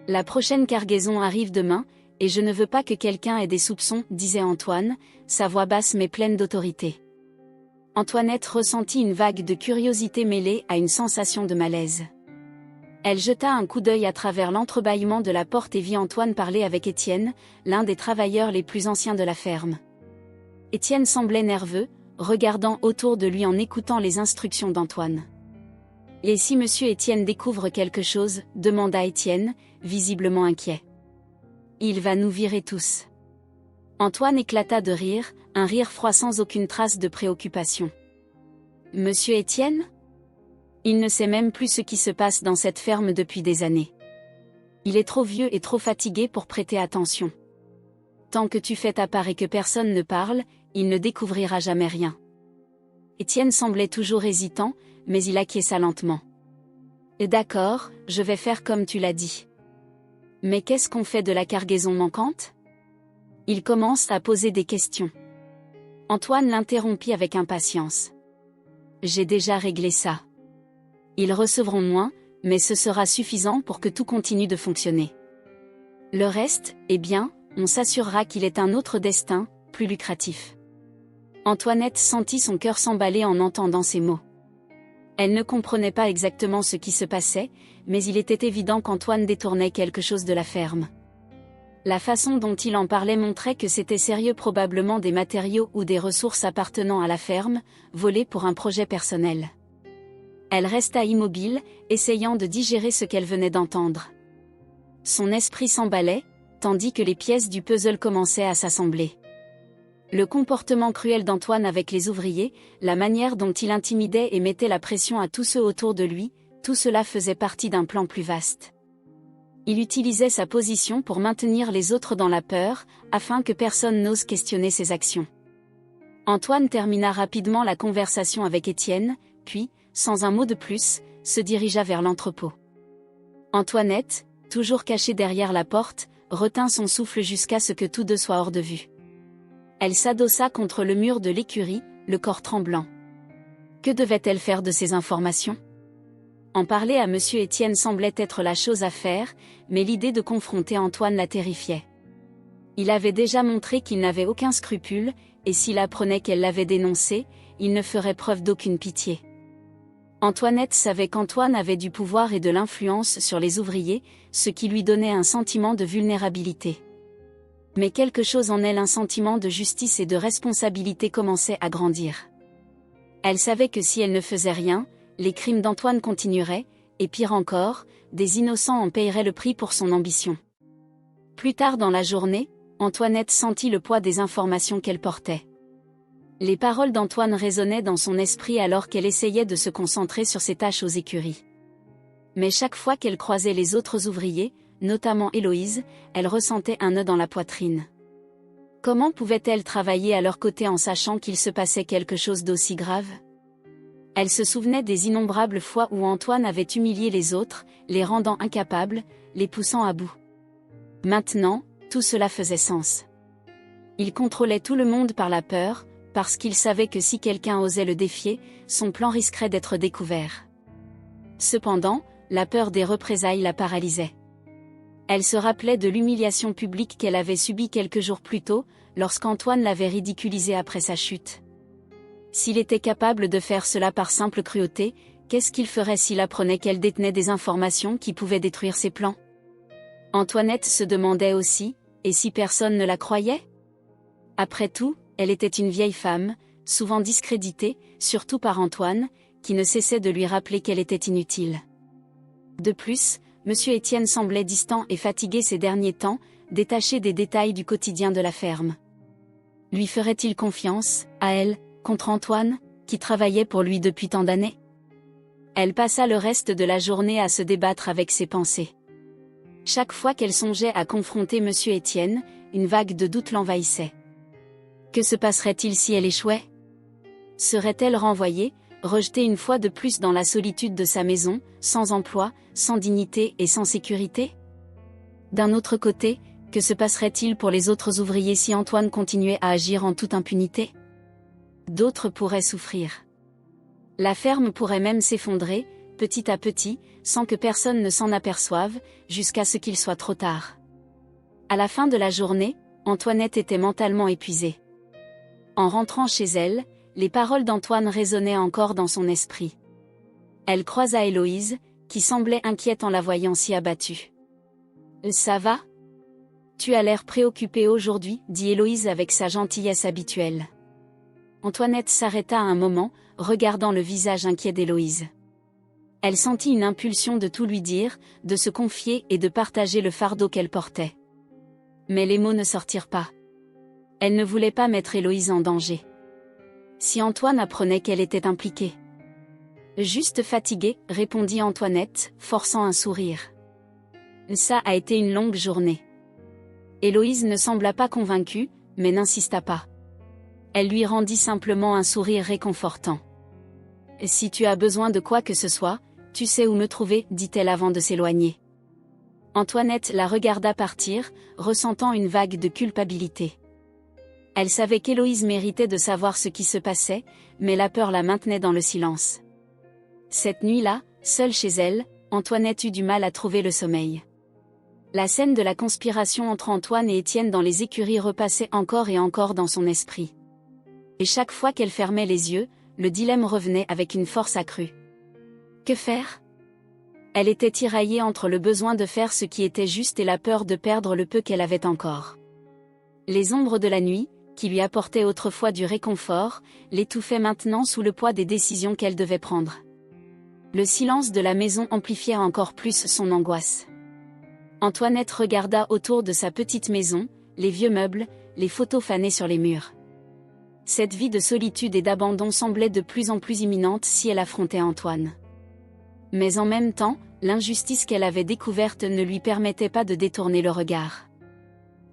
La prochaine cargaison arrive demain, et je ne veux pas que quelqu'un ait des soupçons, disait Antoine, sa voix basse mais pleine d'autorité. Antoinette ressentit une vague de curiosité mêlée à une sensation de malaise. Elle jeta un coup d'œil à travers l'entrebâillement de la porte et vit Antoine parler avec Étienne, l'un des travailleurs les plus anciens de la ferme. Étienne semblait nerveux, regardant autour de lui en écoutant les instructions d'Antoine. « Et si monsieur Étienne découvre quelque chose ?» demanda Étienne, visiblement inquiet. « Il va nous virer tous. » Antoine éclata de rire, un rire froid sans aucune trace de préoccupation. « Monsieur Étienne ? Il ne sait même plus ce qui se passe dans cette ferme depuis des années. Il est trop vieux et trop fatigué pour prêter attention. Tant que tu fais ta part et que personne ne parle, il ne découvrira jamais rien. » Étienne semblait toujours hésitant, mais il acquiesça lentement. « D'accord, je vais faire comme tu l'as dit. Mais qu'est-ce qu'on fait de la cargaison manquante ?» Il commence à poser des questions. Antoine l'interrompit avec impatience. « J'ai déjà réglé ça. Ils recevront moins, mais ce sera suffisant pour que tout continue de fonctionner. Le reste, eh bien, on s'assurera qu'il ait un autre destin, plus lucratif. » Antoinette sentit son cœur s'emballer en entendant ces mots. Elle ne comprenait pas exactement ce qui se passait, mais il était évident qu'Antoine détournait quelque chose de la ferme. La façon dont il en parlait montrait que c'était sérieux, probablement des matériaux ou des ressources appartenant à la ferme, volés pour un projet personnel. Elle resta immobile, essayant de digérer ce qu'elle venait d'entendre. Son esprit s'emballait, tandis que les pièces du puzzle commençaient à s'assembler. Le comportement cruel d'Antoine avec les ouvriers, la manière dont il intimidait et mettait la pression à tous ceux autour de lui, tout cela faisait partie d'un plan plus vaste. Il utilisait sa position pour maintenir les autres dans la peur, afin que personne n'ose questionner ses actions. Antoine termina rapidement la conversation avec Étienne, puis, sans un mot de plus, se dirigea vers l'entrepôt. Antoinette, toujours cachée derrière la porte, retint son souffle jusqu'à ce que tous deux soient hors de vue. Elle s'adossa contre le mur de l'écurie, le corps tremblant. Que devait-elle faire de ces informations? En parler à Monsieur Étienne semblait être la chose à faire, mais l'idée de confronter Antoine la terrifiait. Il avait déjà montré qu'il n'avait aucun scrupule, et s'il apprenait qu'elle l'avait dénoncé, il ne ferait preuve d'aucune pitié. Antoinette savait qu'Antoine avait du pouvoir et de l'influence sur les ouvriers, ce qui lui donnait un sentiment de vulnérabilité. Mais quelque chose en elle, un sentiment de justice et de responsabilité, commençait à grandir. Elle savait que si elle ne faisait rien, les crimes d'Antoine continueraient, et pire encore, des innocents en paieraient le prix pour son ambition. Plus tard dans la journée, Antoinette sentit le poids des informations qu'elle portait. Les paroles d'Antoine résonnaient dans son esprit alors qu'elle essayait de se concentrer sur ses tâches aux écuries. Mais chaque fois qu'elle croisait les autres ouvriers, notamment Héloïse, elle ressentait un nœud dans la poitrine. Comment pouvait-elle travailler à leur côté en sachant qu'il se passait quelque chose d'aussi grave? Elle se souvenait des innombrables fois où Antoine avait humilié les autres, les rendant incapables, les poussant à bout. Maintenant, tout cela faisait sens. Il contrôlait tout le monde par la peur, parce qu'il savait que si quelqu'un osait le défier, son plan risquerait d'être découvert. Cependant, la peur des représailles la paralysait. Elle se rappelait de l'humiliation publique qu'elle avait subie quelques jours plus tôt, lorsqu'Antoine l'avait ridiculisée après sa chute. S'il était capable de faire cela par simple cruauté, qu'est-ce qu'il ferait s'il apprenait qu'elle détenait des informations qui pouvaient détruire ses plans? Antoinette se demandait aussi, et si personne ne la croyait? Après tout, elle était une vieille femme, souvent discréditée, surtout par Antoine, qui ne cessait de lui rappeler qu'elle était inutile. De plus, Monsieur Étienne semblait distant et fatigué ces derniers temps, détaché des détails du quotidien de la ferme. Lui ferait-il confiance, à elle, contre Antoine, qui travaillait pour lui depuis tant d'années? Elle passa le reste de la journée à se débattre avec ses pensées. Chaque fois qu'elle songeait à confronter Monsieur Étienne, une vague de doute l'envahissait. Que se passerait-il si elle échouait? Serait-elle renvoyée, rejetée une fois de plus dans la solitude de sa maison, sans emploi, sans dignité et sans sécurité? D'un autre côté, que se passerait-il pour les autres ouvriers si Antoine continuait à agir en toute impunité? D'autres pourraient souffrir. La ferme pourrait même s'effondrer, petit à petit, sans que personne ne s'en aperçoive, jusqu'à ce qu'il soit trop tard. À la fin de la journée, Antoinette était mentalement épuisée. En rentrant chez elle, les paroles d'Antoine résonnaient encore dans son esprit. Elle croisa Héloïse, qui semblait inquiète en la voyant si abattue. « Ça va? Tu as l'air préoccupée aujourd'hui, » dit Héloïse avec sa gentillesse habituelle. Antoinette s'arrêta un moment, regardant le visage inquiet d'Héloïse. Elle sentit une impulsion de tout lui dire, de se confier et de partager le fardeau qu'elle portait. Mais les mots ne sortirent pas. Elle ne voulait pas mettre Héloïse en danger. Si Antoine apprenait qu'elle était impliquée. Juste fatiguée, répondit Antoinette, forçant un sourire. Ça a été une longue journée. Héloïse ne sembla pas convaincue, mais n'insista pas. Elle lui rendit simplement un sourire réconfortant. Si tu as besoin de quoi que ce soit, tu sais où me trouver, dit-elle avant de s'éloigner. Antoinette la regarda partir, ressentant une vague de culpabilité. Elle savait qu'Héloïse méritait de savoir ce qui se passait, mais la peur la maintenait dans le silence. Cette nuit-là, seule chez elle, Antoinette eut du mal à trouver le sommeil. La scène de la conspiration entre Antoine et Étienne dans les écuries repassait encore et encore dans son esprit. Et chaque fois qu'elle fermait les yeux, le dilemme revenait avec une force accrue. Que faire? Elle était tiraillée entre le besoin de faire ce qui était juste et la peur de perdre le peu qu'elle avait encore. Les ombres de la nuit, qui lui apportaient autrefois du réconfort, l'étouffaient maintenant sous le poids des décisions qu'elle devait prendre. Le silence de la maison amplifiait encore plus son angoisse. Antoinette regarda autour de sa petite maison, les vieux meubles, les photos fanées sur les murs. Cette vie de solitude et d'abandon semblait de plus en plus imminente si elle affrontait Antoine. Mais en même temps, l'injustice qu'elle avait découverte ne lui permettait pas de détourner le regard.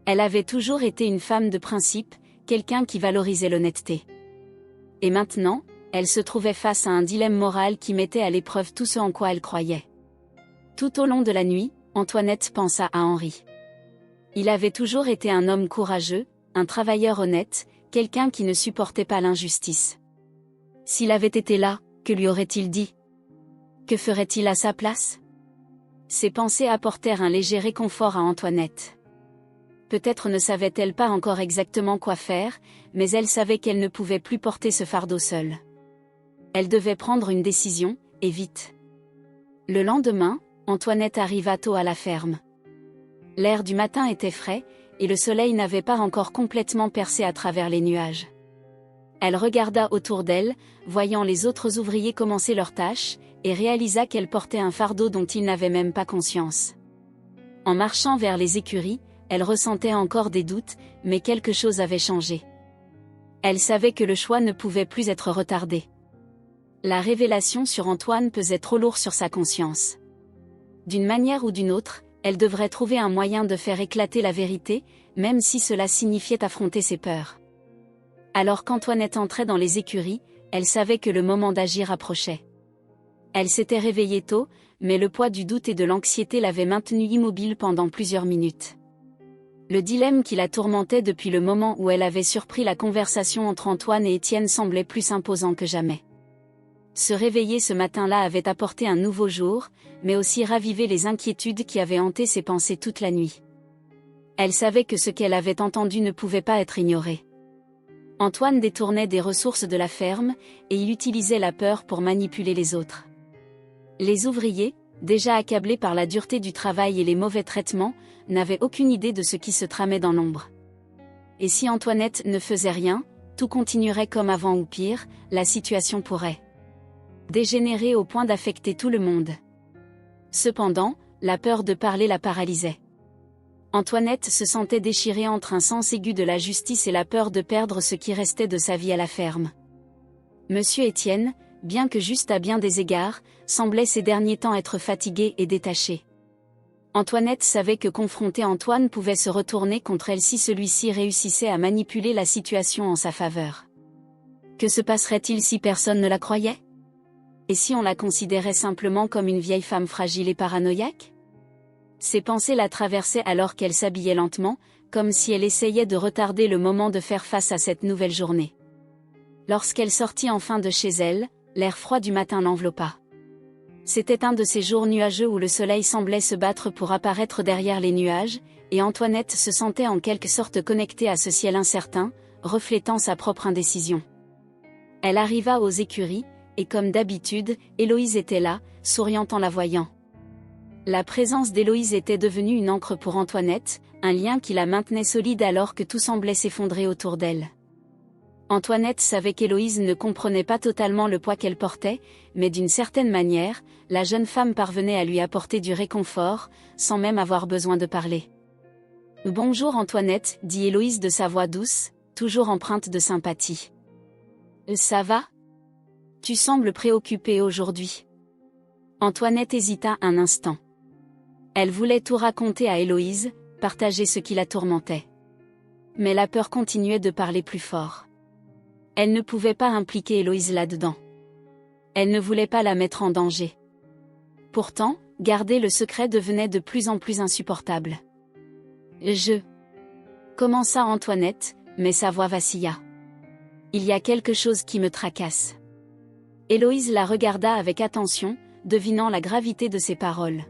Elle avait toujours été une femme de principe, quelqu'un qui valorisait l'honnêteté. Et maintenant, elle se trouvait face à un dilemme moral qui mettait à l'épreuve tout ce en quoi elle croyait. Tout au long de la nuit, Antoinette pensa à Henri. Il avait toujours été un homme courageux, un travailleur honnête, quelqu'un qui ne supportait pas l'injustice. S'il avait été là, que lui aurait-il dit? Que ferait-il à sa place? Ces pensées apportèrent un léger réconfort à Antoinette. Peut-être ne savait-elle pas encore exactement quoi faire, mais elle savait qu'elle ne pouvait plus porter ce fardeau seule. Elle devait prendre une décision, et vite. Le lendemain, Antoinette arriva tôt à la ferme. L'air du matin était frais, et le soleil n'avait pas encore complètement percé à travers les nuages. Elle regarda autour d'elle, voyant les autres ouvriers commencer leurs tâches, et réalisa qu'elle portait un fardeau dont ils n'avaient même pas conscience. En marchant vers les écuries, elle ressentait encore des doutes, mais quelque chose avait changé. Elle savait que le choix ne pouvait plus être retardé. La révélation sur Antoine pesait trop lourd sur sa conscience. D'une manière ou d'une autre, elle devrait trouver un moyen de faire éclater la vérité, même si cela signifiait affronter ses peurs. Alors qu'Antoinette entrait dans les écuries, elle savait que le moment d'agir approchait. Elle s'était réveillée tôt, mais le poids du doute et de l'anxiété l'avait maintenue immobile pendant plusieurs minutes. Le dilemme qui la tourmentait depuis le moment où elle avait surpris la conversation entre Antoine et Étienne semblait plus imposant que jamais. Se réveiller ce matin-là avait apporté un nouveau jour, mais aussi ravivé les inquiétudes qui avaient hanté ses pensées toute la nuit. Elle savait que ce qu'elle avait entendu ne pouvait pas être ignoré. Antoine détournait des ressources de la ferme, et il utilisait la peur pour manipuler les autres. Les ouvriers, déjà accablés par la dureté du travail et les mauvais traitements, n'avaient aucune idée de ce qui se tramait dans l'ombre. Et si Antoinette ne faisait rien, tout continuerait comme avant ou pire, la situation pourrait dégénérer au point d'affecter tout le monde. Cependant, la peur de parler la paralysait. Antoinette se sentait déchirée entre un sens aigu de la justice et la peur de perdre ce qui restait de sa vie à la ferme. Monsieur Étienne, bien que juste à bien des égards, semblait ces derniers temps être fatigué et détaché. Antoinette savait que confronter Antoine pouvait se retourner contre elle si celui-ci réussissait à manipuler la situation en sa faveur. Que se passerait-il si personne ne la croyait? Et si on la considérait simplement comme une vieille femme fragile et paranoïaque? Ces pensées la traversaient alors qu'elle s'habillait lentement, comme si elle essayait de retarder le moment de faire face à cette nouvelle journée. Lorsqu'elle sortit enfin de chez elle, l'air froid du matin l'enveloppa. C'était un de ces jours nuageux où le soleil semblait se battre pour apparaître derrière les nuages, et Antoinette se sentait en quelque sorte connectée à ce ciel incertain, reflétant sa propre indécision. Elle arriva aux écuries, et comme d'habitude, Héloïse était là, souriant en la voyant. La présence d'Héloïse était devenue une ancre pour Antoinette, un lien qui la maintenait solide alors que tout semblait s'effondrer autour d'elle. Antoinette savait qu'Héloïse ne comprenait pas totalement le poids qu'elle portait, mais d'une certaine manière, la jeune femme parvenait à lui apporter du réconfort, sans même avoir besoin de parler. « Bonjour Antoinette, dit Héloïse de sa voix douce, toujours empreinte de sympathie. « Ça va? Tu sembles préoccupée aujourd'hui. » Antoinette hésita un instant. Elle voulait tout raconter à Héloïse, partager ce qui la tourmentait. Mais la peur continuait de parler plus fort. Elle ne pouvait pas impliquer Héloïse là-dedans. Elle ne voulait pas la mettre en danger. Pourtant, garder le secret devenait de plus en plus insupportable. Commença Antoinette, mais sa voix vacilla. Il y a quelque chose qui me tracasse. Héloïse la regarda avec attention, devinant la gravité de ses paroles.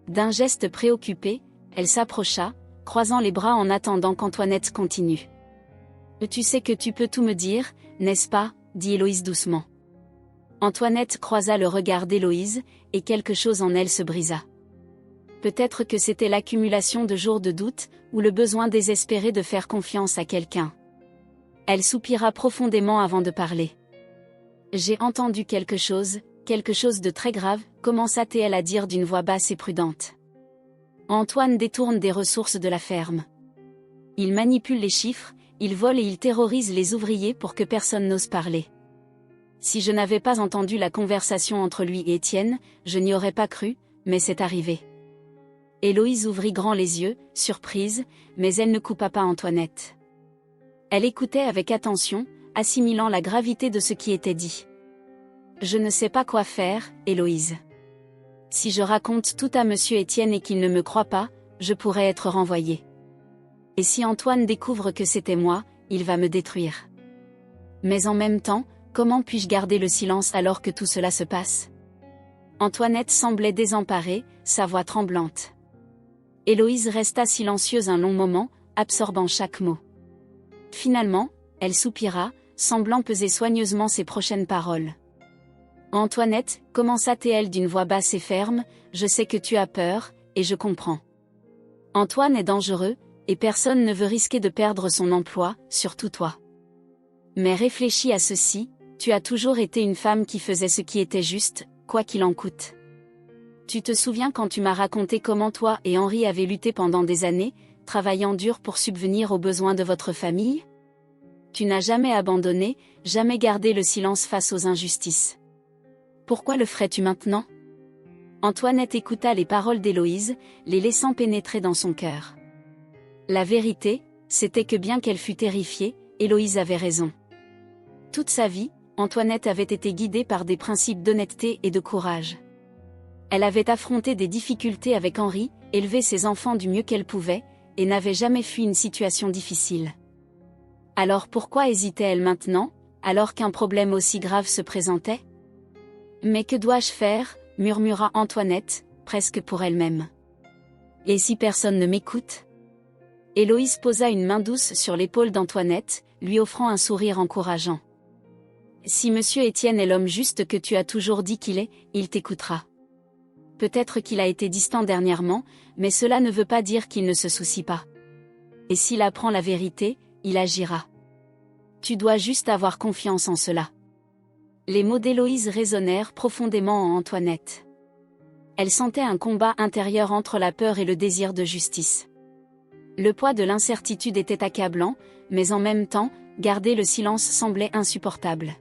D'un geste préoccupé, elle s'approcha, croisant les bras en attendant qu'Antoinette continue. Tu sais que tu peux tout me dire, n'est-ce pas, dit Héloïse doucement. Antoinette croisa le regard d'Héloïse, et quelque chose en elle se brisa. Peut-être que c'était l'accumulation de jours de doute, ou le besoin désespéré de faire confiance à quelqu'un. Elle soupira profondément avant de parler. J'ai entendu quelque chose de très grave, commença-t-elle à dire d'une voix basse et prudente. Antoine détourne des ressources de la ferme. Il manipule les chiffres, il vole et il terrorise les ouvriers pour que personne n'ose parler. Si je n'avais pas entendu la conversation entre lui et Étienne, je n'y aurais pas cru, mais c'est arrivé. Héloïse ouvrit grand les yeux, surprise, mais elle ne coupa pas Antoinette. Elle écoutait avec attention, assimilant la gravité de ce qui était dit. Je ne sais pas quoi faire, Héloïse. Si je raconte tout à monsieur Étienne et qu'il ne me croit pas, je pourrais être renvoyée. Et si Antoine découvre que c'était moi, il va me détruire. Mais en même temps, comment puis-je garder le silence alors que tout cela se passe? Antoinette semblait désemparée, sa voix tremblante. Héloïse resta silencieuse un long moment, absorbant chaque mot. Finalement, elle soupira, semblant peser soigneusement ses prochaines paroles. Antoinette, commença-t-elle d'une voix basse et ferme, je sais que tu as peur, et je comprends. Antoine est dangereux, et personne ne veut risquer de perdre son emploi, surtout toi. Mais réfléchis à ceci, tu as toujours été une femme qui faisait ce qui était juste, quoi qu'il en coûte. Tu te souviens quand tu m'as raconté comment toi et Henri avez lutté pendant des années, travaillant dur pour subvenir aux besoins de votre famille? Tu n'as jamais abandonné, jamais gardé le silence face aux injustices. Pourquoi le ferais-tu maintenant? Antoinette écouta les paroles d'Héloïse, les laissant pénétrer dans son cœur. La vérité, c'était que bien qu'elle fût terrifiée, Héloïse avait raison. Toute sa vie, Antoinette avait été guidée par des principes d'honnêteté et de courage. Elle avait affronté des difficultés avec Henri, élevé ses enfants du mieux qu'elle pouvait, et n'avait jamais fui une situation difficile. Alors pourquoi hésitait-elle maintenant, alors qu'un problème aussi grave se présentait? Mais que dois-je faire, murmura Antoinette, presque pour elle-même. Et si personne ne m'écoute? Héloïse posa une main douce sur l'épaule d'Antoinette, lui offrant un sourire encourageant. Si monsieur Étienne est l'homme juste que tu as toujours dit qu'il est, il t'écoutera. Peut-être qu'il a été distant dernièrement, mais cela ne veut pas dire qu'il ne se soucie pas. Et s'il apprend la vérité, il agira. Tu dois juste avoir confiance en cela. Les mots d'Héloïse résonnèrent profondément en Antoinette. Elle sentait un combat intérieur entre la peur et le désir de justice. Le poids de l'incertitude était accablant, mais en même temps, garder le silence semblait insupportable.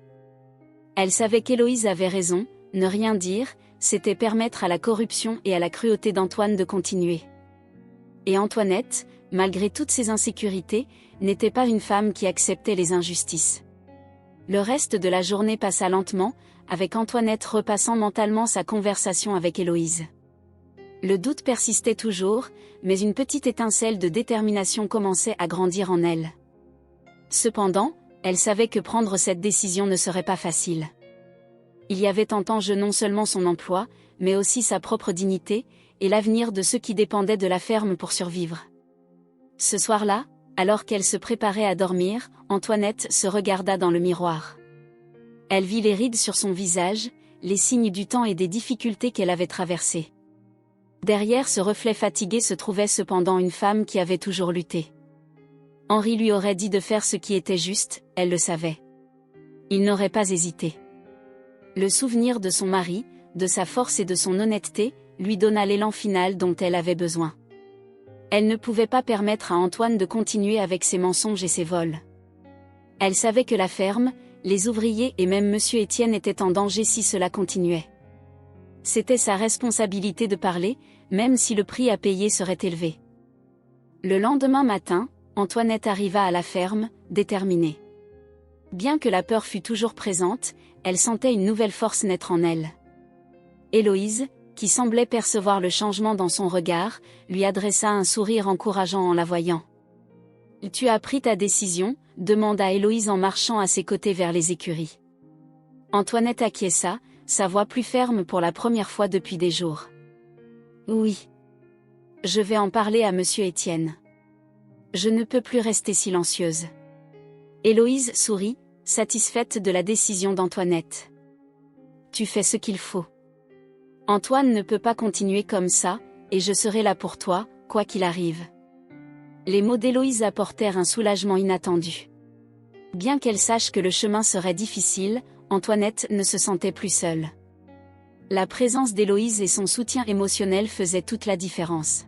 Elle savait qu'Héloïse avait raison, ne rien dire, c'était permettre à la corruption et à la cruauté d'Antoine de continuer. Et Antoinette, malgré toutes ses insécurités, n'était pas une femme qui acceptait les injustices. Le reste de la journée passa lentement, avec Antoinette repassant mentalement sa conversation avec Héloïse. Le doute persistait toujours, mais une petite étincelle de détermination commençait à grandir en elle. Cependant, elle savait que prendre cette décision ne serait pas facile. Il y avait en jeu non seulement son emploi, mais aussi sa propre dignité, et l'avenir de ceux qui dépendaient de la ferme pour survivre. Ce soir-là, alors qu'elle se préparait à dormir, Antoinette se regarda dans le miroir. Elle vit les rides sur son visage, les signes du temps et des difficultés qu'elle avait traversées. Derrière ce reflet fatigué se trouvait cependant une femme qui avait toujours lutté. Henri lui aurait dit de faire ce qui était juste, elle le savait. Il n'aurait pas hésité. Le souvenir de son mari, de sa force et de son honnêteté, lui donna l'élan final dont elle avait besoin. Elle ne pouvait pas permettre à Antoine de continuer avec ses mensonges et ses vols. Elle savait que la ferme, les ouvriers et même monsieur Étienne étaient en danger si cela continuait. C'était sa responsabilité de parler, même si le prix à payer serait élevé. Le lendemain matin, Antoinette arriva à la ferme, déterminée. Bien que la peur fût toujours présente, elle sentait une nouvelle force naître en elle. Héloïse, qui semblait percevoir le changement dans son regard, lui adressa un sourire encourageant en la voyant. « Tu as pris ta décision ?» demanda Héloïse en marchant à ses côtés vers les écuries. Antoinette acquiesça, sa voix plus ferme pour la première fois depuis des jours. « Oui. Je vais en parler à monsieur Étienne. Je ne peux plus rester silencieuse. Héloïse sourit, satisfaite de la décision d'Antoinette. Tu fais ce qu'il faut. Antoine ne peut pas continuer comme ça, et je serai là pour toi, quoi qu'il arrive. Les mots d'Héloïse apportèrent un soulagement inattendu. Bien qu'elle sache que le chemin serait difficile, Antoinette ne se sentait plus seule. La présence d'Héloïse et son soutien émotionnel faisaient toute la différence.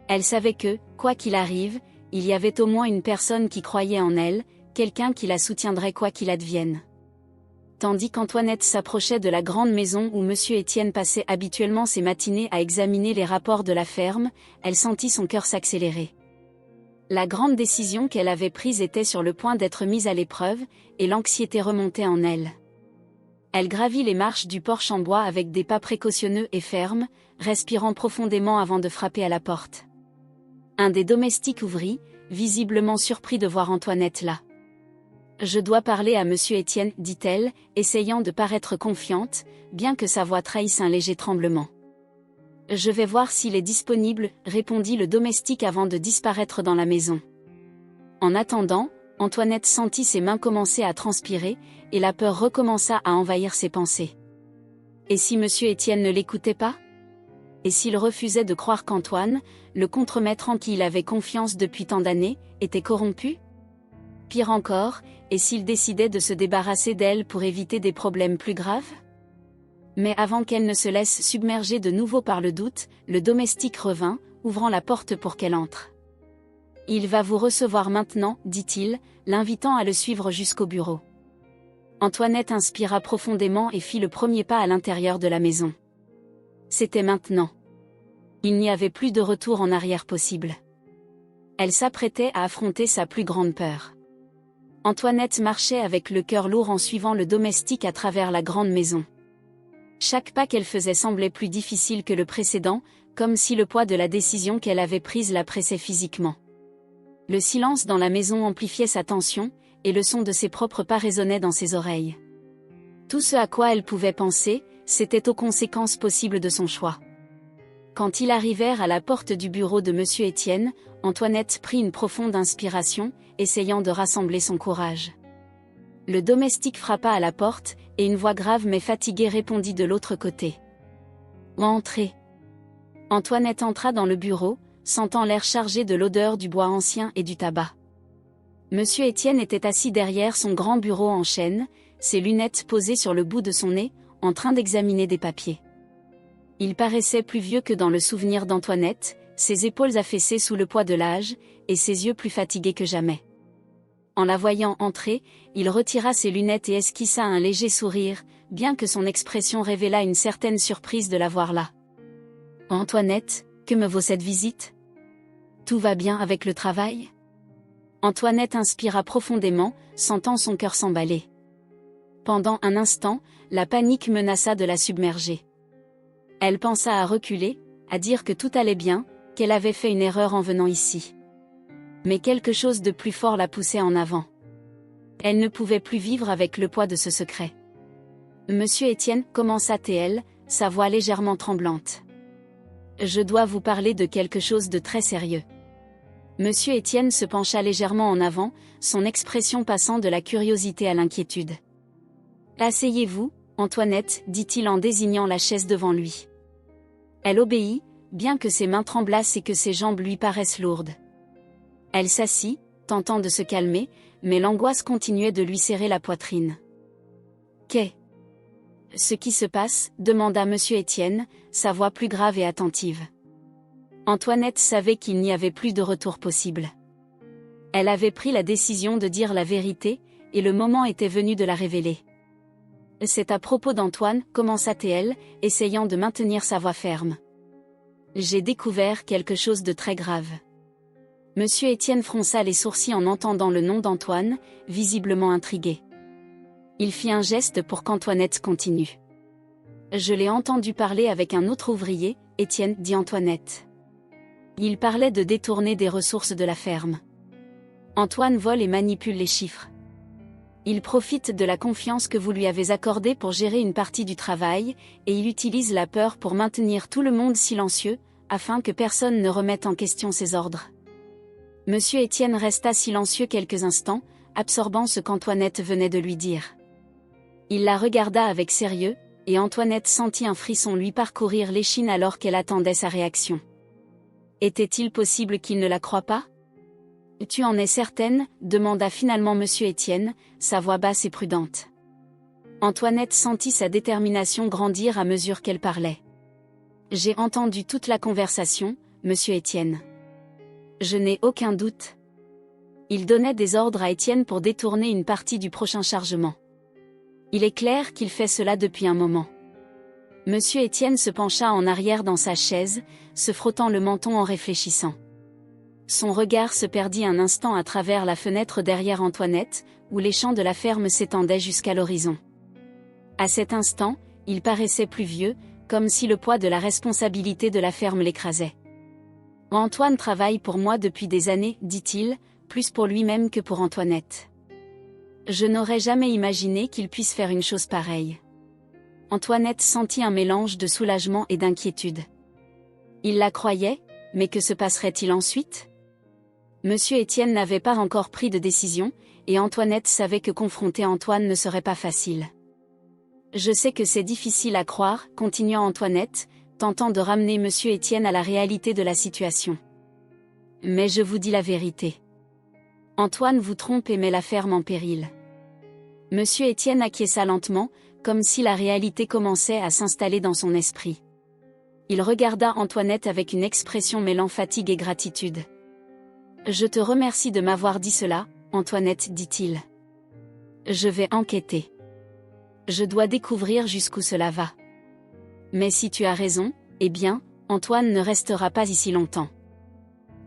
Elle savait que, quoi qu'il arrive, il y avait au moins une personne qui croyait en elle, quelqu'un qui la soutiendrait quoi qu'il advienne. Tandis qu'Antoinette s'approchait de la grande maison où Monsieur Étienne passait habituellement ses matinées à examiner les rapports de la ferme, elle sentit son cœur s'accélérer. La grande décision qu'elle avait prise était sur le point d'être mise à l'épreuve, et l'anxiété remontait en elle. Elle gravit les marches du porche en bois avec des pas précautionneux et fermes, respirant profondément avant de frapper à la porte. Un des domestiques ouvrit, visiblement surpris de voir Antoinette là. « Je dois parler à Monsieur Étienne, dit-elle, essayant de paraître confiante, bien que sa voix trahisse un léger tremblement. « Je vais voir s'il est disponible, répondit le domestique avant de disparaître dans la maison. En attendant, Antoinette sentit ses mains commencer à transpirer, et la peur recommença à envahir ses pensées. Et si Monsieur Étienne ne l'écoutait pas? Et s'il refusait de croire qu'Antoine, le contremaître en qui il avait confiance depuis tant d'années, était corrompu? Pire encore, et s'il décidait de se débarrasser d'elle pour éviter des problèmes plus graves? Mais avant qu'elle ne se laisse submerger de nouveau par le doute, le domestique revint, ouvrant la porte pour qu'elle entre. « Il va vous recevoir maintenant, dit-il, l'invitant à le suivre jusqu'au bureau. » Antoinette inspira profondément et fit le premier pas à l'intérieur de la maison. C'était maintenant. Il n'y avait plus de retour en arrière possible. Elle s'apprêtait à affronter sa plus grande peur. Antoinette marchait avec le cœur lourd en suivant le domestique à travers la grande maison. Chaque pas qu'elle faisait semblait plus difficile que le précédent, comme si le poids de la décision qu'elle avait prise la pressait physiquement. Le silence dans la maison amplifiait sa tension, et le son de ses propres pas résonnait dans ses oreilles. Tout ce à quoi elle pouvait penser, c'était aux conséquences possibles de son choix. Quand ils arrivèrent à la porte du bureau de Monsieur Étienne, Antoinette prit une profonde inspiration, essayant de rassembler son courage. Le domestique frappa à la porte, et une voix grave mais fatiguée répondit de l'autre côté. « Entrez !» Antoinette entra dans le bureau, sentant l'air chargé de l'odeur du bois ancien et du tabac. Monsieur Étienne était assis derrière son grand bureau en chêne, ses lunettes posées sur le bout de son nez, en train d'examiner des papiers. Il paraissait plus vieux que dans le souvenir d'Antoinette, ses épaules affaissées sous le poids de l'âge, et ses yeux plus fatigués que jamais. En la voyant entrer, il retira ses lunettes et esquissa un léger sourire, bien que son expression révélât une certaine surprise de la voir là. « Antoinette, que me vaut cette visite? Tout va bien avec le travail ?» Antoinette inspira profondément, sentant son cœur s'emballer. Pendant un instant, la panique menaça de la submerger. Elle pensa à reculer, à dire que tout allait bien, qu'elle avait fait une erreur en venant ici. Mais quelque chose de plus fort la poussait en avant. Elle ne pouvait plus vivre avec le poids de ce secret. « Monsieur Étienne, commença-t-elle, sa voix légèrement tremblante. « Je dois vous parler de quelque chose de très sérieux. » Monsieur Étienne se pencha légèrement en avant, son expression passant de la curiosité à l'inquiétude. « Asseyez-vous, Antoinette, dit-il en désignant la chaise devant lui. Elle obéit, bien que ses mains tremblassent et que ses jambes lui paraissent lourdes. Elle s'assit, tentant de se calmer, mais l'angoisse continuait de lui serrer la poitrine. « Ce qui se passe ?» demanda Monsieur Étienne, sa voix plus grave et attentive. Antoinette savait qu'il n'y avait plus de retour possible. Elle avait pris la décision de dire la vérité, et le moment était venu de la révéler. « C'est à propos d'Antoine, commença-t-elle, essayant de maintenir sa voix ferme. J'ai découvert quelque chose de très grave. » Monsieur Étienne fronça les sourcils en entendant le nom d'Antoine, visiblement intrigué. Il fit un geste pour qu'Antoinette continue. « Je l'ai entendu parler avec un autre ouvrier, Étienne, dit Antoinette. Il parlait de détourner des ressources de la ferme. Antoine vole et manipule les chiffres. Il profite de la confiance que vous lui avez accordée pour gérer une partie du travail, et il utilise la peur pour maintenir tout le monde silencieux, afin que personne ne remette en question ses ordres. » Monsieur Étienne resta silencieux quelques instants, absorbant ce qu'Antoinette venait de lui dire. Il la regarda avec sérieux, et Antoinette sentit un frisson lui parcourir l'échine alors qu'elle attendait sa réaction. Était-il possible qu'il ne la croie pas? Tu en es certaine? Demanda finalement monsieur Étienne, sa voix basse et prudente. Antoinette sentit sa détermination grandir à mesure qu'elle parlait. J'ai entendu toute la conversation, monsieur Étienne. Je n'ai aucun doute. Il donnait des ordres à Étienne pour détourner une partie du prochain chargement. Il est clair qu'il fait cela depuis un moment. Monsieur Étienne se pencha en arrière dans sa chaise, se frottant le menton en réfléchissant. Son regard se perdit un instant à travers la fenêtre derrière Antoinette, où les champs de la ferme s'étendaient jusqu'à l'horizon. À cet instant, il paraissait plus vieux, comme si le poids de la responsabilité de la ferme l'écrasait. « Antoine travaille pour moi depuis des années, dit-il, plus pour lui-même que pour Antoinette. Je n'aurais jamais imaginé qu'il puisse faire une chose pareille. » Antoinette sentit un mélange de soulagement et d'inquiétude. Il la croyait, mais que se passerait-il ensuite? Monsieur Étienne n'avait pas encore pris de décision, et Antoinette savait que confronter Antoine ne serait pas facile. « Je sais que c'est difficile à croire, continua Antoinette, tentant de ramener monsieur Étienne à la réalité de la situation. Mais je vous dis la vérité. Antoine vous trompe et met la ferme en péril. » Monsieur Étienne acquiesça lentement, comme si la réalité commençait à s'installer dans son esprit. Il regarda Antoinette avec une expression mêlant fatigue et gratitude. « Je te remercie de m'avoir dit cela, Antoinette, dit-il. Je vais enquêter. Je dois découvrir jusqu'où cela va. Mais si tu as raison, eh bien, Antoine ne restera pas ici longtemps. »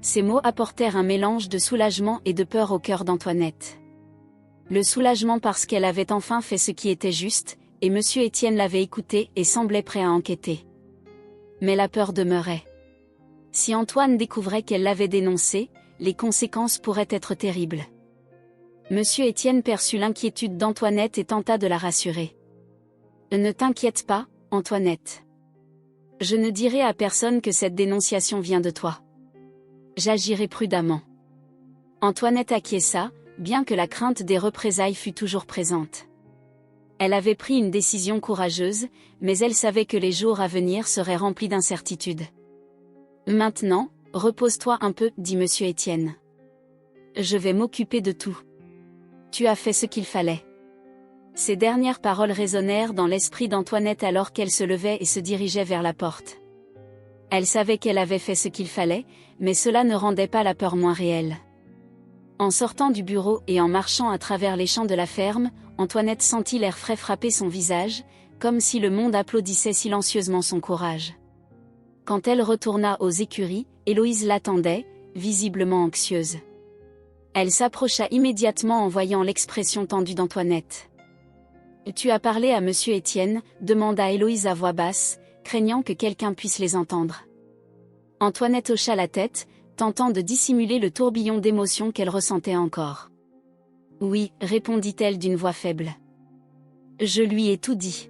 Ces mots apportèrent un mélange de soulagement et de peur au cœur d'Antoinette. Le soulagement parce qu'elle avait enfin fait ce qui était juste, et monsieur Étienne l'avait écoutée et semblait prêt à enquêter. Mais la peur demeurait. Si Antoine découvrait qu'elle l'avait dénoncé, les conséquences pourraient être terribles. Monsieur Étienne perçut l'inquiétude d'Antoinette et tenta de la rassurer. « Ne t'inquiète pas, Antoinette. Je ne dirai à personne que cette dénonciation vient de toi. J'agirai prudemment. » Antoinette acquiesça, bien que la crainte des représailles fût toujours présente. Elle avait pris une décision courageuse, mais elle savait que les jours à venir seraient remplis d'incertitudes. « Maintenant, repose-toi un peu, dit monsieur Étienne. Je vais m'occuper de tout. Tu as fait ce qu'il fallait. » Ces dernières paroles résonnèrent dans l'esprit d'Antoinette alors qu'elle se levait et se dirigeait vers la porte. Elle savait qu'elle avait fait ce qu'il fallait, mais cela ne rendait pas la peur moins réelle. En sortant du bureau et en marchant à travers les champs de la ferme, Antoinette sentit l'air frais frapper son visage, comme si le monde applaudissait silencieusement son courage. Quand elle retourna aux écuries, Héloïse l'attendait, visiblement anxieuse. Elle s'approcha immédiatement en voyant l'expression tendue d'Antoinette. « Tu as parlé à monsieur Étienne ?» demanda Héloïse à voix basse, craignant que quelqu'un puisse les entendre. Antoinette hocha la tête, tentant de dissimuler le tourbillon d'émotions qu'elle ressentait encore. « Oui, répondit-elle d'une voix faible. Je lui ai tout dit.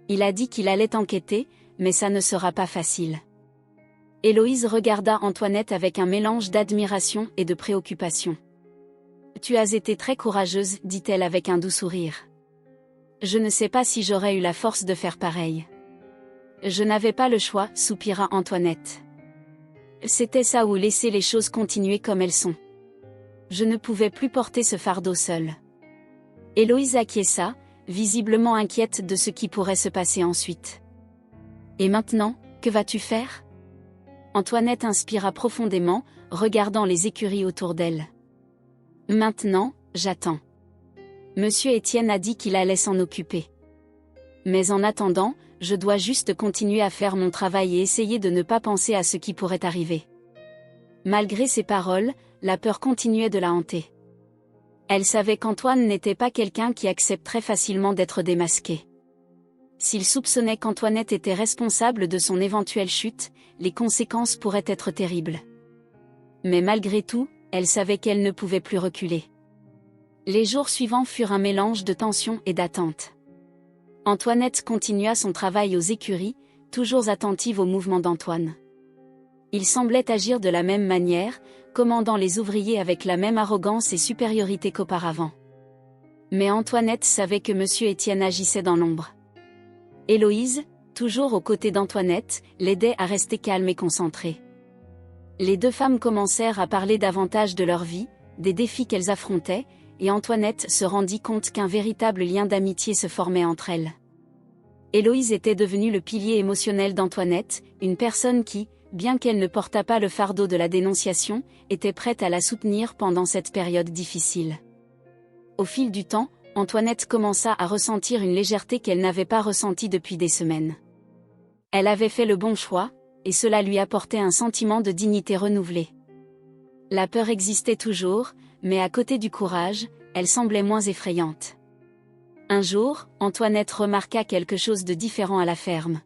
Il a dit qu'il allait enquêter, mais ça ne sera pas facile. » Héloïse regarda Antoinette avec un mélange d'admiration et de préoccupation. « Tu as été très courageuse, dit-elle avec un doux sourire. Je ne sais pas si j'aurais eu la force de faire pareil. » Je n'avais pas le choix, soupira Antoinette. C'était ça ou laisser les choses continuer comme elles sont. Je ne pouvais plus porter ce fardeau seule. Héloïse acquiesça, visiblement inquiète de ce qui pourrait se passer ensuite. Et maintenant, que vas-tu faire? Antoinette inspira profondément, regardant les écuries autour d'elle. Maintenant, j'attends. Monsieur Étienne a dit qu'il allait s'en occuper. Mais en attendant, je dois juste continuer à faire mon travail et essayer de ne pas penser à ce qui pourrait arriver. Malgré ces paroles, la peur continuait de la hanter. Elle savait qu'Antoine n'était pas quelqu'un qui accepterait facilement d'être démasqué. S'il soupçonnait qu'Antoinette était responsable de son éventuelle chute, les conséquences pourraient être terribles. Mais malgré tout, elle savait qu'elle ne pouvait plus reculer. Les jours suivants furent un mélange de tension et d'attente. Antoinette continua son travail aux écuries, toujours attentive aux mouvements d'Antoine. Il semblait agir de la même manière, commandant les ouvriers avec la même arrogance et supériorité qu'auparavant. Mais Antoinette savait que Monsieur Étienne agissait dans l'ombre. Héloïse, toujours aux côtés d'Antoinette, l'aidait à rester calme et concentrée. Les deux femmes commencèrent à parler davantage de leur vie, des défis qu'elles affrontaient, et Antoinette se rendit compte qu'un véritable lien d'amitié se formait entre elles. Héloïse était devenue le pilier émotionnel d'Antoinette, une personne qui, bien qu'elle ne portât pas le fardeau de la dénonciation, était prête à la soutenir pendant cette période difficile. Au fil du temps, Antoinette commença à ressentir une légèreté qu'elle n'avait pas ressentie depuis des semaines. Elle avait fait le bon choix, et cela lui apportait un sentiment de dignité renouvelée. La peur existait toujours, mais à côté du courage, elle semblait moins effrayante. Un jour, Antoinette remarqua quelque chose de différent à la ferme.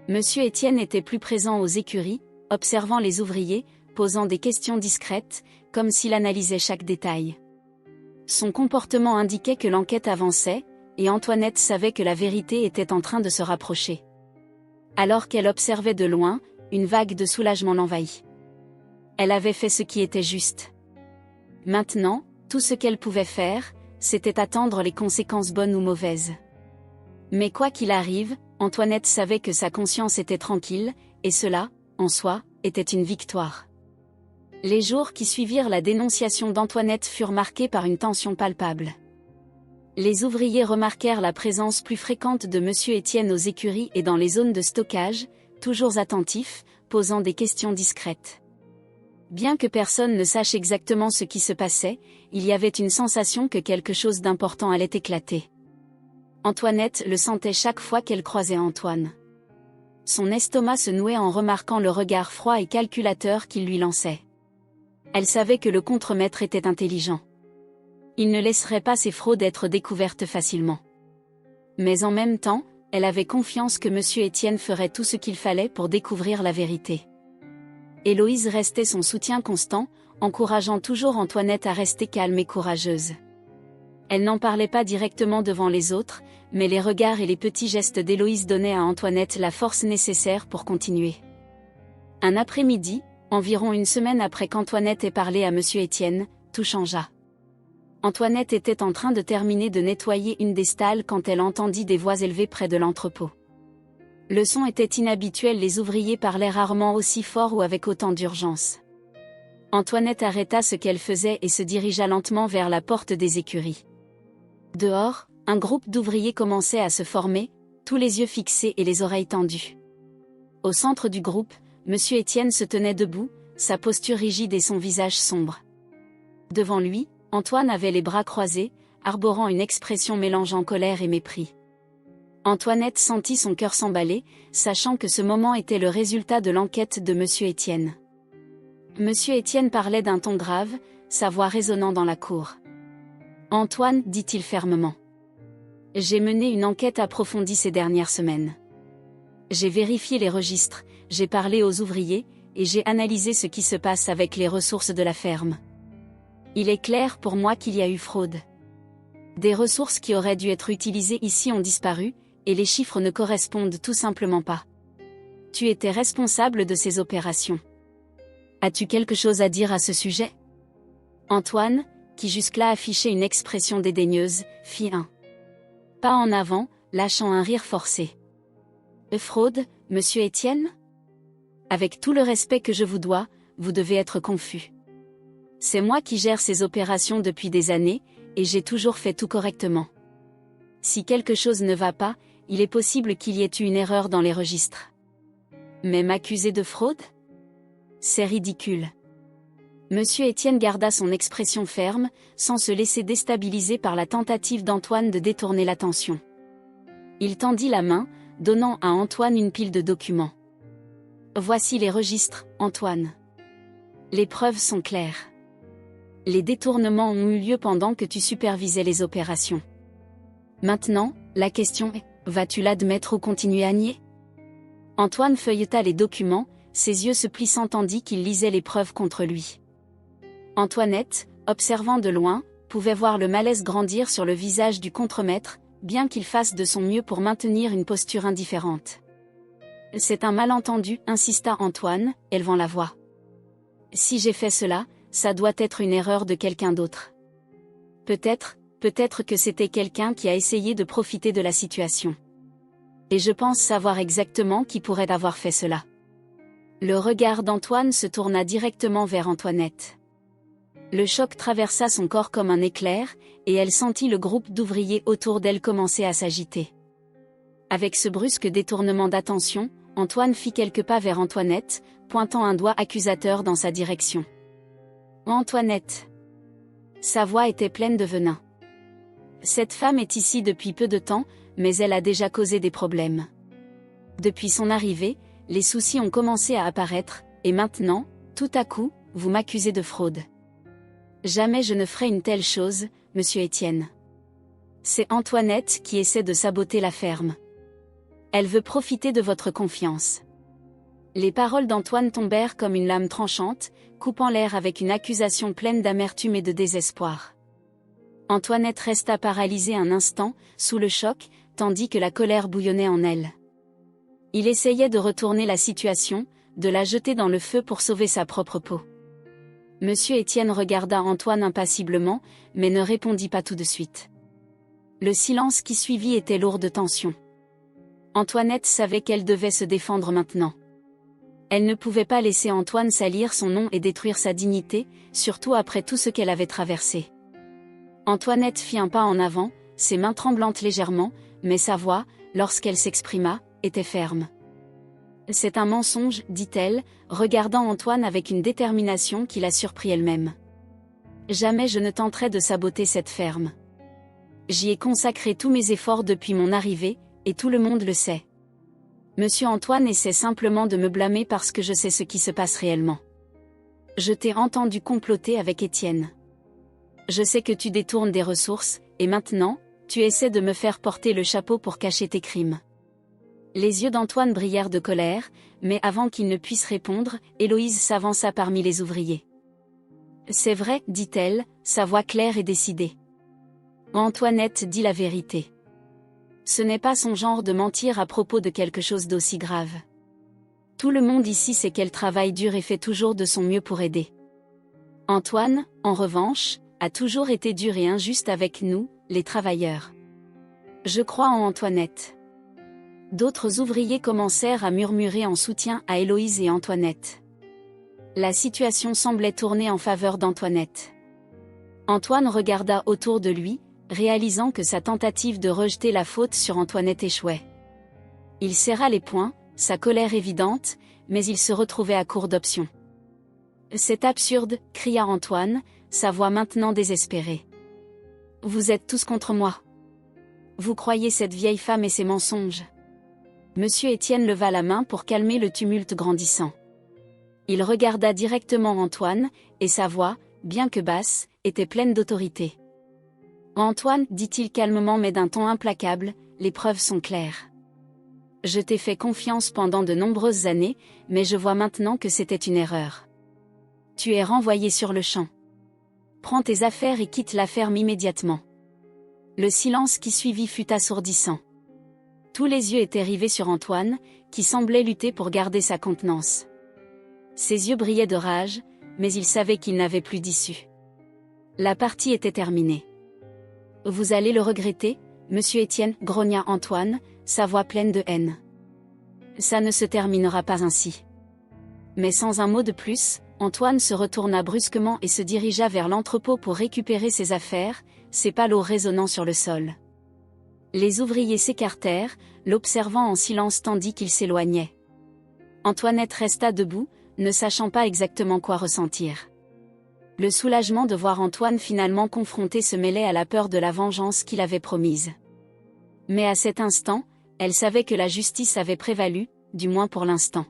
Monsieur Étienne était plus présent aux écuries, observant les ouvriers, posant des questions discrètes, comme s'il analysait chaque détail. Son comportement indiquait que l'enquête avançait, et Antoinette savait que la vérité était en train de se rapprocher. Alors qu'elle observait de loin, une vague de soulagement l'envahit. Elle avait fait ce qui était juste. Maintenant, tout ce qu'elle pouvait faire, c'était attendre les conséquences bonnes ou mauvaises. Mais quoi qu'il arrive, Antoinette savait que sa conscience était tranquille, et cela, en soi, était une victoire. Les jours qui suivirent la dénonciation d'Antoinette furent marqués par une tension palpable. Les ouvriers remarquèrent la présence plus fréquente de Monsieur Étienne aux écuries et dans les zones de stockage, toujours attentif, posant des questions discrètes. Bien que personne ne sache exactement ce qui se passait, il y avait une sensation que quelque chose d'important allait éclater. Antoinette le sentait chaque fois qu'elle croisait Antoine. Son estomac se nouait en remarquant le regard froid et calculateur qu'il lui lançait. Elle savait que le contremaître était intelligent. Il ne laisserait pas ses fraudes être découvertes facilement. Mais en même temps, elle avait confiance que Monsieur Étienne ferait tout ce qu'il fallait pour découvrir la vérité. Héloïse restait son soutien constant, encourageant toujours Antoinette à rester calme et courageuse. Elle n'en parlait pas directement devant les autres, mais les regards et les petits gestes d'Héloïse donnaient à Antoinette la force nécessaire pour continuer. Un après-midi, environ une semaine après qu'Antoinette ait parlé à Monsieur Étienne, tout changea. Antoinette était en train de terminer de nettoyer une des stalles quand elle entendit des voix élevées près de l'entrepôt. Le son était inhabituel, les ouvriers parlaient rarement aussi fort ou avec autant d'urgence. Antoinette arrêta ce qu'elle faisait et se dirigea lentement vers la porte des écuries. Dehors, un groupe d'ouvriers commençait à se former, tous les yeux fixés et les oreilles tendues. Au centre du groupe, Monsieur Étienne se tenait debout, sa posture rigide et son visage sombre. Devant lui, Antoine avait les bras croisés, arborant une expression mélangeant colère et mépris. Antoinette sentit son cœur s'emballer, sachant que ce moment était le résultat de l'enquête de Monsieur Étienne. Monsieur Étienne parlait d'un ton grave, sa voix résonnant dans la cour. « Antoine, dit-il fermement. J'ai mené une enquête approfondie ces dernières semaines. J'ai vérifié les registres, j'ai parlé aux ouvriers, et j'ai analysé ce qui se passe avec les ressources de la ferme. Il est clair pour moi qu'il y a eu fraude. Des ressources qui auraient dû être utilisées ici ont disparu, et les chiffres ne correspondent tout simplement pas. Tu étais responsable de ces opérations. As-tu quelque chose à dire à ce sujet ? Antoine, qui jusque-là affichait une expression dédaigneuse, fit un pas en avant, lâchant un rire forcé. Fraude, Monsieur Étienne ? Avec tout le respect que je vous dois, vous devez être confus. C'est moi qui gère ces opérations depuis des années, et j'ai toujours fait tout correctement. Si quelque chose ne va pas, il est possible qu'il y ait eu une erreur dans les registres. Mais m'accuser de fraude ? C'est ridicule. Monsieur Étienne garda son expression ferme, sans se laisser déstabiliser par la tentative d'Antoine de détourner l'attention. Il tendit la main, donnant à Antoine une pile de documents. Voici les registres, Antoine. Les preuves sont claires. Les détournements ont eu lieu pendant que tu supervisais les opérations. Maintenant, la question est, vas-tu l'admettre ou continuer à nier ? Antoine feuilleta les documents, ses yeux se plissant tandis qu'il lisait les preuves contre lui. Antoinette, observant de loin, pouvait voir le malaise grandir sur le visage du contremaître, bien qu'il fasse de son mieux pour maintenir une posture indifférente. C'est un malentendu, insista Antoine, élevant la voix. Si j'ai fait cela, ça doit être une erreur de quelqu'un d'autre. Peut-être que c'était quelqu'un qui a essayé de profiter de la situation. Et je pense savoir exactement qui pourrait avoir fait cela. Le regard d'Antoine se tourna directement vers Antoinette. Le choc traversa son corps comme un éclair, et elle sentit le groupe d'ouvriers autour d'elle commencer à s'agiter. Avec ce brusque détournement d'attention, Antoine fit quelques pas vers Antoinette, pointant un doigt accusateur dans sa direction. « Antoinette !» Sa voix était pleine de venin. « Cette femme est ici depuis peu de temps, mais elle a déjà causé des problèmes. Depuis son arrivée, les soucis ont commencé à apparaître, et maintenant, tout à coup, vous m'accusez de fraude. Jamais je ne ferai une telle chose, monsieur Étienne. C'est Antoinette qui essaie de saboter la ferme. Elle veut profiter de votre confiance. » Les paroles d'Antoine tombèrent comme une lame tranchante, coupant l'air avec une accusation pleine d'amertume et de désespoir. Antoinette resta paralysée un instant, sous le choc, tandis que la colère bouillonnait en elle. Il essayait de retourner la situation, de la jeter dans le feu pour sauver sa propre peau. Monsieur Étienne regarda Antoine impassiblement, mais ne répondit pas tout de suite. Le silence qui suivit était lourd de tension. Antoinette savait qu'elle devait se défendre maintenant. Elle ne pouvait pas laisser Antoine salir son nom et détruire sa dignité, surtout après tout ce qu'elle avait traversé. Antoinette fit un pas en avant, ses mains tremblantes légèrement, mais sa voix, lorsqu'elle s'exprima, était ferme. « C'est un mensonge, dit-elle, regardant Antoine avec une détermination qui la surprit elle-même. Jamais je ne tenterai de saboter cette ferme. J'y ai consacré tous mes efforts depuis mon arrivée, et tout le monde le sait. Monsieur Antoine essaie simplement de me blâmer parce que je sais ce qui se passe réellement. Je t'ai entendu comploter avec Étienne. Je sais que tu détournes des ressources, et maintenant, tu essaies de me faire porter le chapeau pour cacher tes crimes. » Les yeux d'Antoine brillèrent de colère, mais avant qu'il ne puisse répondre, Héloïse s'avança parmi les ouvriers. « C'est vrai, dit-elle, sa voix claire et décidée. Antoinette dit la vérité. Ce n'est pas son genre de mentir à propos de quelque chose d'aussi grave. Tout le monde ici sait qu'elle travaille dur et fait toujours de son mieux pour aider. Antoine, en revanche, a toujours été dur et injuste avec nous, les travailleurs. Je crois en Antoinette. » D'autres ouvriers commencèrent à murmurer en soutien à Héloïse et Antoinette. La situation semblait tourner en faveur d'Antoinette. Antoine regarda autour de lui, réalisant que sa tentative de rejeter la faute sur Antoinette échouait. Il serra les poings, sa colère évidente, mais il se retrouvait à court d'options. « C'est absurde, cria Antoine, sa voix maintenant désespérée. Vous êtes tous contre moi. Vous croyez cette vieille femme et ses mensonges. » Monsieur Étienne leva la main pour calmer le tumulte grandissant. Il regarda directement Antoine, et sa voix, bien que basse, était pleine d'autorité. « Antoine, dit-il calmement mais d'un ton implacable, les preuves sont claires. Je t'ai fait confiance pendant de nombreuses années, mais je vois maintenant que c'était une erreur. Tu es renvoyé sur le champ. Prends tes affaires et quitte la ferme immédiatement. » Le silence qui suivit fut assourdissant. Tous les yeux étaient rivés sur Antoine, qui semblait lutter pour garder sa contenance. Ses yeux brillaient de rage, mais il savait qu'il n'avait plus d'issue. La partie était terminée. « Vous allez le regretter, monsieur Étienne, grogna Antoine, sa voix pleine de haine. Ça ne se terminera pas ainsi. » Mais sans un mot de plus, Antoine se retourna brusquement et se dirigea vers l'entrepôt pour récupérer ses affaires, ses palots résonnant sur le sol. Les ouvriers s'écartèrent, l'observant en silence tandis qu'il s'éloignait. Antoinette resta debout, ne sachant pas exactement quoi ressentir. Le soulagement de voir Antoine finalement confronté se mêlait à la peur de la vengeance qu'il avait promise. Mais à cet instant, elle savait que la justice avait prévalu, du moins pour l'instant.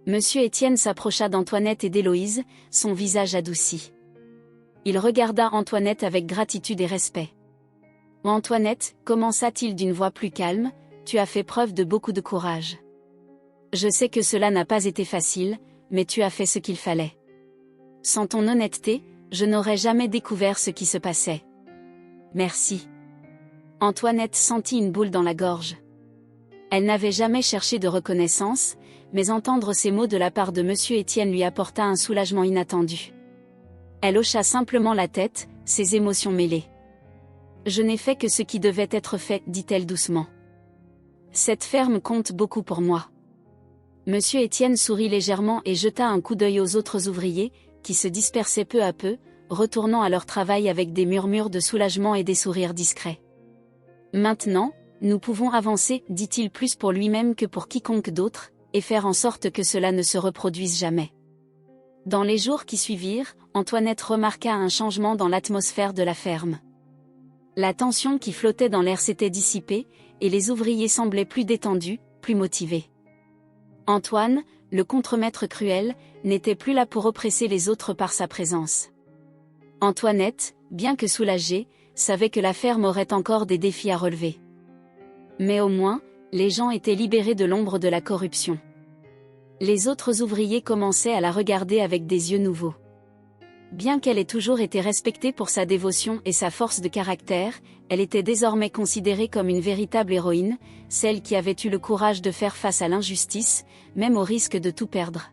Monsieur Étienne s'approcha d'Antoinette et d'Héloïse, son visage adouci. Il regarda Antoinette avec gratitude et respect. « Antoinette, commença-t-il d'une voix plus calme, tu as fait preuve de beaucoup de courage. Je sais que cela n'a pas été facile, mais tu as fait ce qu'il fallait. Sans ton honnêteté, je n'aurais jamais découvert ce qui se passait. Merci. » Antoinette sentit une boule dans la gorge. Elle n'avait jamais cherché de reconnaissance, mais entendre ces mots de la part de Monsieur Étienne lui apporta un soulagement inattendu. Elle hocha simplement la tête, ses émotions mêlées. « Je n'ai fait que ce qui devait être fait, dit-elle doucement. Cette ferme compte beaucoup pour moi. » Monsieur Étienne sourit légèrement et jeta un coup d'œil aux autres ouvriers, qui se dispersaient peu à peu, retournant à leur travail avec des murmures de soulagement et des sourires discrets. « Maintenant, nous pouvons avancer, dit-il plus pour lui-même que pour quiconque d'autre, et faire en sorte que cela ne se reproduise jamais. » Dans les jours qui suivirent, Antoinette remarqua un changement dans l'atmosphère de la ferme. La tension qui flottait dans l'air s'était dissipée, et les ouvriers semblaient plus détendus, plus motivés. Antoine, le contremaître cruel, n'était plus là pour oppresser les autres par sa présence. Antoinette, bien que soulagée, savait que la ferme aurait encore des défis à relever. Mais au moins, les gens étaient libérés de l'ombre de la corruption. Les autres ouvriers commençaient à la regarder avec des yeux nouveaux. Bien qu'elle ait toujours été respectée pour sa dévotion et sa force de caractère, elle était désormais considérée comme une véritable héroïne, celle qui avait eu le courage de faire face à l'injustice, même au risque de tout perdre.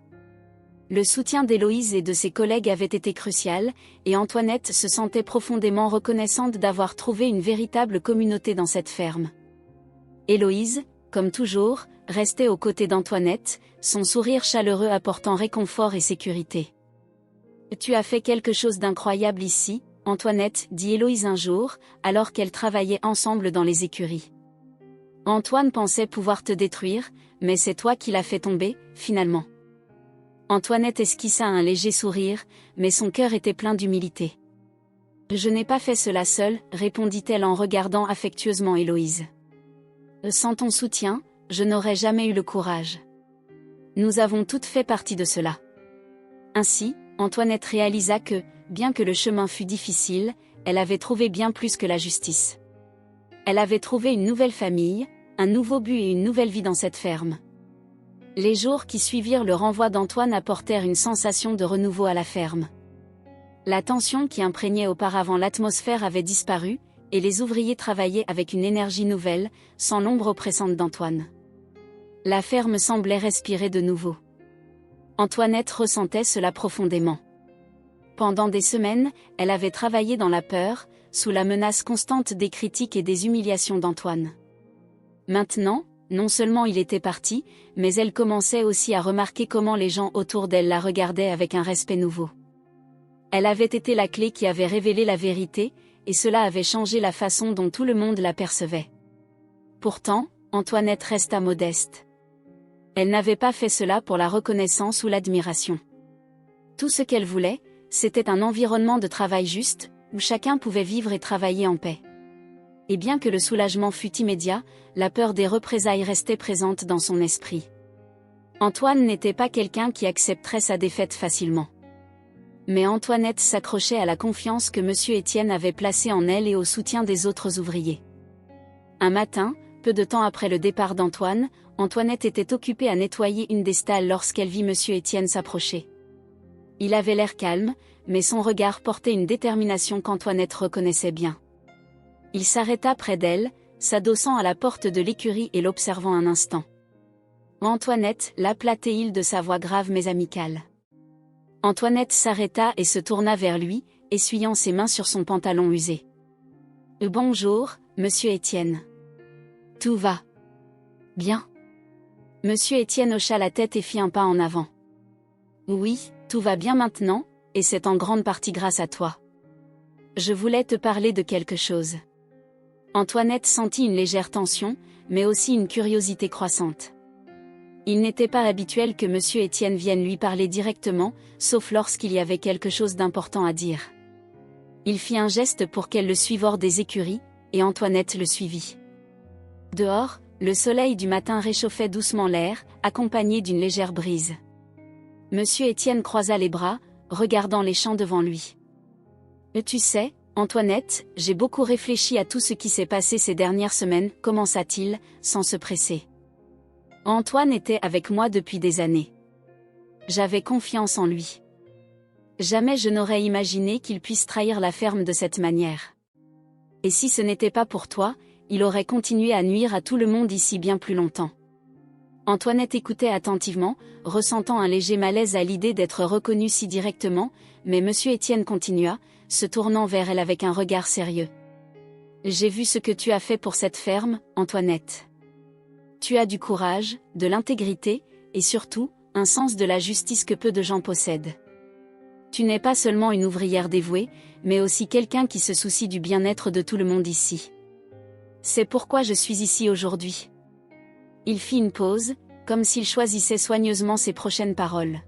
Le soutien d'Héloïse et de ses collègues avait été crucial, et Antoinette se sentait profondément reconnaissante d'avoir trouvé une véritable communauté dans cette ferme. Héloïse, comme toujours, restait aux côtés d'Antoinette, son sourire chaleureux apportant réconfort et sécurité. « Tu as fait quelque chose d'incroyable ici, Antoinette, dit Héloïse un jour, alors qu'elles travaillaient ensemble dans les écuries. Antoine pensait pouvoir te détruire, mais c'est toi qui l'as fait tomber, finalement. » Antoinette esquissa un léger sourire, mais son cœur était plein d'humilité. « Je n'ai pas fait cela seule, répondit-elle en regardant affectueusement Héloïse. Sans ton soutien, je n'aurais jamais eu le courage. Nous avons toutes fait partie de cela. » Ainsi, Antoinette réalisa que, bien que le chemin fût difficile, elle avait trouvé bien plus que la justice. Elle avait trouvé une nouvelle famille, un nouveau but et une nouvelle vie dans cette ferme. Les jours qui suivirent le renvoi d'Antoine apportèrent une sensation de renouveau à la ferme. La tension qui imprégnait auparavant l'atmosphère avait disparu, et les ouvriers travaillaient avec une énergie nouvelle, sans l'ombre oppressante d'Antoine. La ferme semblait respirer de nouveau. Antoinette ressentait cela profondément. Pendant des semaines, elle avait travaillé dans la peur, sous la menace constante des critiques et des humiliations d'Antoine. Maintenant, non seulement il était parti, mais elle commençait aussi à remarquer comment les gens autour d'elle la regardaient avec un respect nouveau. Elle avait été la clé qui avait révélé la vérité, et cela avait changé la façon dont tout le monde la percevait. Pourtant, Antoinette resta modeste. Elle n'avait pas fait cela pour la reconnaissance ou l'admiration. Tout ce qu'elle voulait, c'était un environnement de travail juste, où chacun pouvait vivre et travailler en paix. Et bien que le soulagement fût immédiat, la peur des représailles restait présente dans son esprit. Antoine n'était pas quelqu'un qui accepterait sa défaite facilement. Mais Antoinette s'accrochait à la confiance que Monsieur Étienne avait placée en elle et au soutien des autres ouvriers. Un matin, peu de temps après le départ d'Antoine, Antoinette était occupée à nettoyer une des stalles lorsqu'elle vit Monsieur Étienne s'approcher. Il avait l'air calme, mais son regard portait une détermination qu'Antoinette reconnaissait bien. Il s'arrêta près d'elle, s'adossant à la porte de l'écurie et l'observant un instant. « Antoinette » l'appela-t-il de sa voix grave mais amicale. Antoinette s'arrêta et se tourna vers lui, essuyant ses mains sur son pantalon usé. « Bonjour, Monsieur Étienne. Tout va bien ?» Monsieur Étienne hocha la tête et fit un pas en avant. « Oui, tout va bien maintenant, et c'est en grande partie grâce à toi. Je voulais te parler de quelque chose. » Antoinette sentit une légère tension, mais aussi une curiosité croissante. Il n'était pas habituel que Monsieur Étienne vienne lui parler directement, sauf lorsqu'il y avait quelque chose d'important à dire. Il fit un geste pour qu'elle le suive hors des écuries, et Antoinette le suivit. Dehors, le soleil du matin réchauffait doucement l'air, accompagné d'une légère brise. Monsieur Étienne croisa les bras, regardant les champs devant lui. « Tu sais, Antoinette, j'ai beaucoup réfléchi à tout ce qui s'est passé ces dernières semaines, » commença-t-il, sans se presser. « Antoine était avec moi depuis des années. J'avais confiance en lui. Jamais je n'aurais imaginé qu'il puisse trahir la ferme de cette manière. Et si ce n'était pas pour toi, il aurait continué à nuire à tout le monde ici bien plus longtemps. Antoinette écoutait attentivement, ressentant un léger malaise à l'idée d'être reconnue si directement, mais monsieur Étienne continua, se tournant vers elle avec un regard sérieux. J'ai vu ce que tu as fait pour cette ferme, Antoinette. Tu as du courage, de l'intégrité, et surtout, un sens de la justice que peu de gens possèdent. Tu n'es pas seulement une ouvrière dévouée, mais aussi quelqu'un qui se soucie du bien-être de tout le monde ici. C'est pourquoi je suis ici aujourd'hui. Il fit une pause, comme s'il choisissait soigneusement ses prochaines paroles.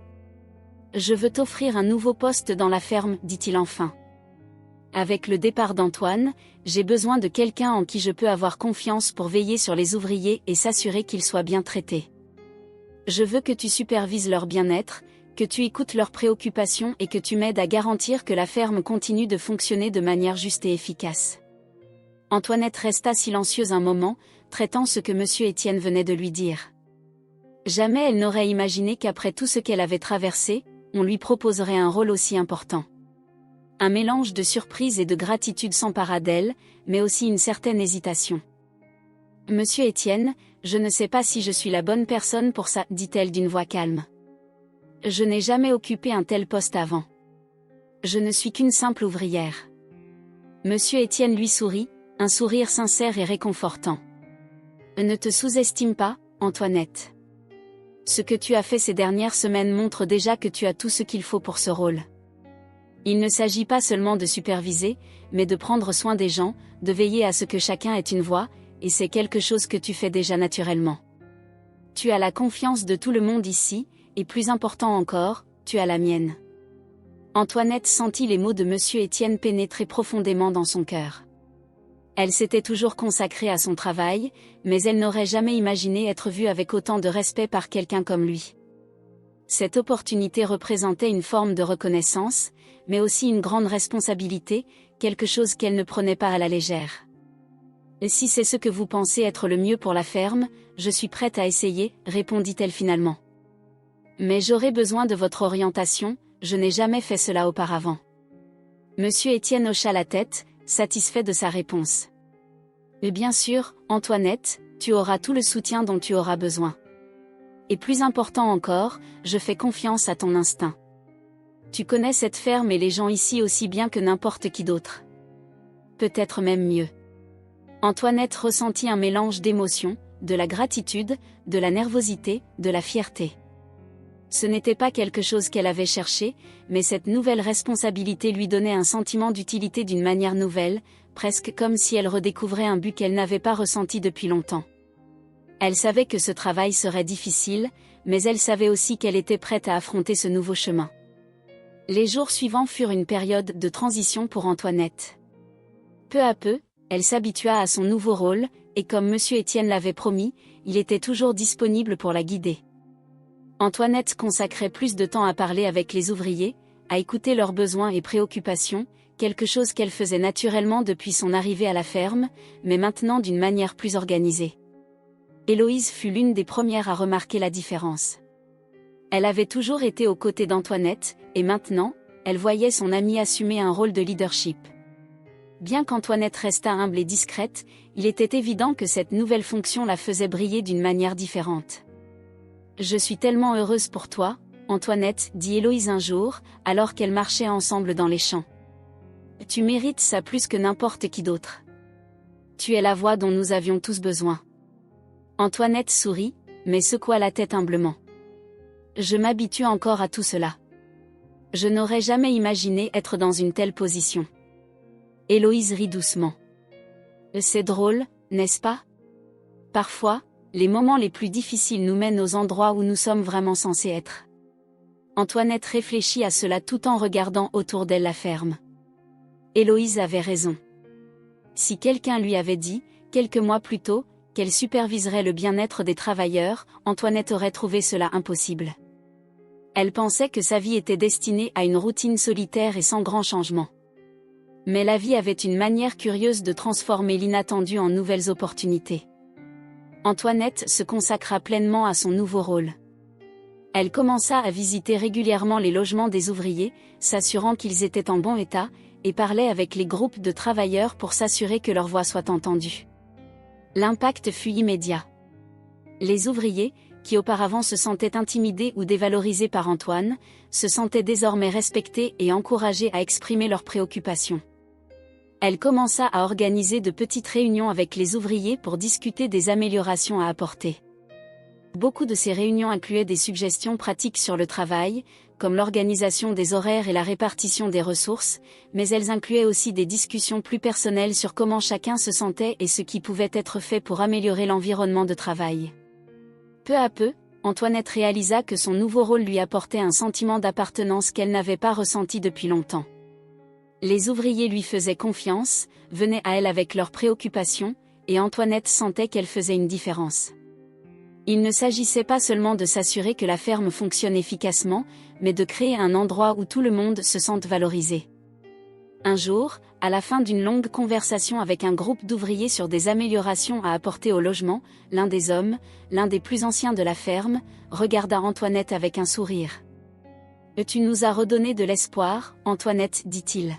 Je veux t'offrir un nouveau poste dans la ferme, dit-il enfin. Avec le départ d'Antoine, j'ai besoin de quelqu'un en qui je peux avoir confiance pour veiller sur les ouvriers et s'assurer qu'ils soient bien traités. Je veux que tu supervises leur bien-être, que tu écoutes leurs préoccupations et que tu m'aides à garantir que la ferme continue de fonctionner de manière juste et efficace. Antoinette resta silencieuse un moment, traitant ce que monsieur Étienne venait de lui dire. Jamais elle n'aurait imaginé qu'après tout ce qu'elle avait traversé, on lui proposerait un rôle aussi important. Un mélange de surprise et de gratitude s'empara d'elle, mais aussi une certaine hésitation. « Monsieur Étienne, je ne sais pas si je suis la bonne personne pour ça, dit-elle d'une voix calme. Je n'ai jamais occupé un tel poste avant. Je ne suis qu'une simple ouvrière. » Monsieur Étienne lui sourit, un sourire sincère et réconfortant. « Ne te sous-estime pas, Antoinette. Ce que tu as fait ces dernières semaines montre déjà que tu as tout ce qu'il faut pour ce rôle. Il ne s'agit pas seulement de superviser, mais de prendre soin des gens, de veiller à ce que chacun ait une voix, et c'est quelque chose que tu fais déjà naturellement. Tu as la confiance de tout le monde ici, et plus important encore, tu as la mienne. » Antoinette sentit les mots de monsieur Étienne pénétrer profondément dans son cœur. Elle s'était toujours consacrée à son travail, mais elle n'aurait jamais imaginé être vue avec autant de respect par quelqu'un comme lui. Cette opportunité représentait une forme de reconnaissance, mais aussi une grande responsabilité, quelque chose qu'elle ne prenait pas à la légère. « Et si c'est ce que vous pensez être le mieux pour la ferme, je suis prête à essayer, répondit-elle finalement. Mais j'aurai besoin de votre orientation, je n'ai jamais fait cela auparavant. Monsieur Étienne hocha la tête, satisfait de sa réponse. Et bien sûr, Antoinette, tu auras tout le soutien dont tu auras besoin. Et plus important encore, je fais confiance à ton instinct. Tu connais cette ferme et les gens ici aussi bien que n'importe qui d'autre. Peut-être même mieux. Antoinette ressentit un mélange d'émotions, de la gratitude, de la nervosité, de la fierté. Ce n'était pas quelque chose qu'elle avait cherché, mais cette nouvelle responsabilité lui donnait un sentiment d'utilité d'une manière nouvelle, presque comme si elle redécouvrait un but qu'elle n'avait pas ressenti depuis longtemps. Elle savait que ce travail serait difficile, mais elle savait aussi qu'elle était prête à affronter ce nouveau chemin. Les jours suivants furent une période de transition pour Antoinette. Peu à peu, elle s'habitua à son nouveau rôle, et comme monsieur Étienne l'avait promis, il était toujours disponible pour la guider. Antoinette consacrait plus de temps à parler avec les ouvriers, à écouter leurs besoins et préoccupations, quelque chose qu'elle faisait naturellement depuis son arrivée à la ferme, mais maintenant d'une manière plus organisée. Héloïse fut l'une des premières à remarquer la différence. Elle avait toujours été aux côtés d'Antoinette, et maintenant, elle voyait son amie assumer un rôle de leadership. Bien qu'Antoinette restât humble et discrète, il était évident que cette nouvelle fonction la faisait briller d'une manière différente. « Je suis tellement heureuse pour toi, Antoinette, dit Héloïse un jour, alors qu'elles marchaient ensemble dans les champs. Tu mérites ça plus que n'importe qui d'autre. Tu es la voix dont nous avions tous besoin. » Antoinette sourit, mais secoua la tête humblement. « Je m'habitue encore à tout cela. Je n'aurais jamais imaginé être dans une telle position. » Héloïse rit doucement. « C'est drôle, n'est-ce pas? Parfois, les moments les plus difficiles nous mènent aux endroits où nous sommes vraiment censés être. » Antoinette réfléchit à cela tout en regardant autour d'elle la ferme. Héloïse avait raison. Si quelqu'un lui avait dit, quelques mois plus tôt, qu'elle superviserait le bien-être des travailleurs, Antoinette aurait trouvé cela impossible. Elle pensait que sa vie était destinée à une routine solitaire et sans grand changement. Mais la vie avait une manière curieuse de transformer l'inattendu en nouvelles opportunités. Antoinette se consacra pleinement à son nouveau rôle. Elle commença à visiter régulièrement les logements des ouvriers, s'assurant qu'ils étaient en bon état, et parlait avec les groupes de travailleurs pour s'assurer que leur voix soit entendue. L'impact fut immédiat. Les ouvriers, qui auparavant se sentaient intimidés ou dévalorisés par Antoine, se sentaient désormais respectés et encouragés à exprimer leurs préoccupations. Elle commença à organiser de petites réunions avec les ouvriers pour discuter des améliorations à apporter. Beaucoup de ces réunions incluaient des suggestions pratiques sur le travail, comme l'organisation des horaires et la répartition des ressources, mais elles incluaient aussi des discussions plus personnelles sur comment chacun se sentait et ce qui pouvait être fait pour améliorer l'environnement de travail. Peu à peu, Antoinette réalisa que son nouveau rôle lui apportait un sentiment d'appartenance qu'elle n'avait pas ressenti depuis longtemps. Les ouvriers lui faisaient confiance, venaient à elle avec leurs préoccupations, et Antoinette sentait qu'elle faisait une différence. Il ne s'agissait pas seulement de s'assurer que la ferme fonctionne efficacement, mais de créer un endroit où tout le monde se sente valorisé. Un jour, à la fin d'une longue conversation avec un groupe d'ouvriers sur des améliorations à apporter au logement, l'un des hommes, l'un des plus anciens de la ferme, regarda Antoinette avec un sourire. « Tu nous as redonné de l'espoir, Antoinette, dit-il.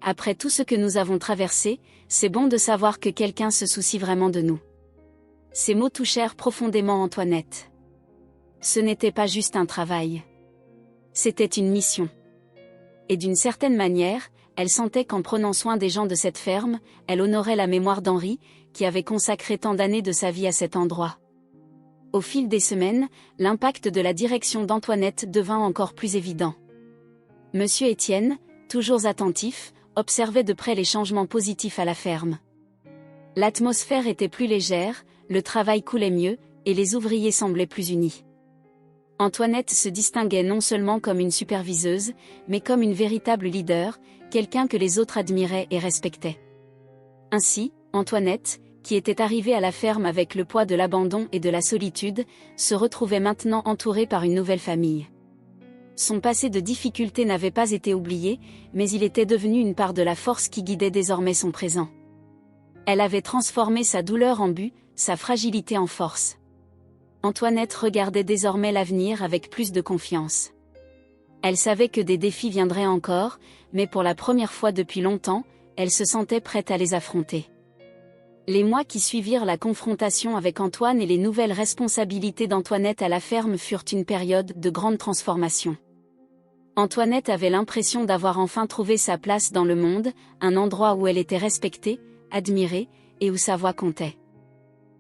Après tout ce que nous avons traversé, c'est bon de savoir que quelqu'un se soucie vraiment de nous. » Ces mots touchèrent profondément Antoinette. Ce n'était pas juste un travail. C'était une mission. Et d'une certaine manière, elle sentait qu'en prenant soin des gens de cette ferme, elle honorait la mémoire d'Henri, qui avait consacré tant d'années de sa vie à cet endroit. Au fil des semaines, l'impact de la direction d'Antoinette devint encore plus évident. Monsieur Étienne, toujours attentif, observait de près les changements positifs à la ferme. L'atmosphère était plus légère, le travail coulait mieux, et les ouvriers semblaient plus unis. Antoinette se distinguait non seulement comme une superviseuse, mais comme une véritable leader, quelqu'un que les autres admiraient et respectaient. Ainsi, Antoinette, qui était arrivée à la ferme avec le poids de l'abandon et de la solitude, se retrouvait maintenant entourée par une nouvelle famille. Son passé de difficulté n'avait pas été oublié, mais il était devenu une part de la force qui guidait désormais son présent. Elle avait transformé sa douleur en but, sa fragilité en force. Antoinette regardait désormais l'avenir avec plus de confiance. Elle savait que des défis viendraient encore, mais pour la première fois depuis longtemps, elle se sentait prête à les affronter. Les mois qui suivirent la confrontation avec Antoine et les nouvelles responsabilités d'Antoinette à la ferme furent une période de grande transformation. Antoinette avait l'impression d'avoir enfin trouvé sa place dans le monde, un endroit où elle était respectée, admirée, et où sa voix comptait.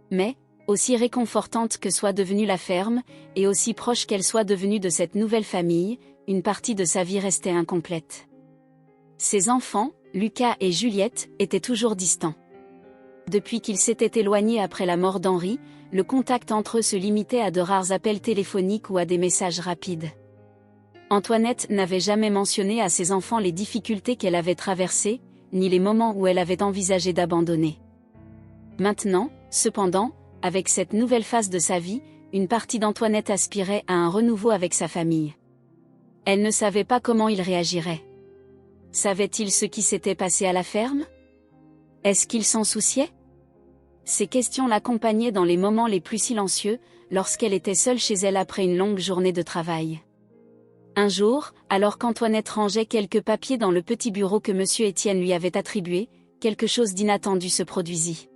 Mais, aussi réconfortante que soit devenue la ferme, et aussi proche qu'elle soit devenue de cette nouvelle famille, une partie de sa vie restait incomplète. Ses enfants, Lucas et Juliette, étaient toujours distants. Depuis qu'ils s'étaient éloignés après la mort d'Henri, le contact entre eux se limitait à de rares appels téléphoniques ou à des messages rapides. Antoinette n'avait jamais mentionné à ses enfants les difficultés qu'elle avait traversées, ni les moments où elle avait envisagé d'abandonner. Maintenant, cependant, avec cette nouvelle phase de sa vie, une partie d'Antoinette aspirait à un renouveau avec sa famille. Elle ne savait pas comment il réagirait. Savait-il ce qui s'était passé à la ferme? Est-ce qu'il s'en souciait? Ces questions l'accompagnaient dans les moments les plus silencieux, lorsqu'elle était seule chez elle après une longue journée de travail. Un jour, alors qu'Antoinette rangeait quelques papiers dans le petit bureau que monsieur Étienne lui avait attribué, quelque chose d'inattendu se produisit.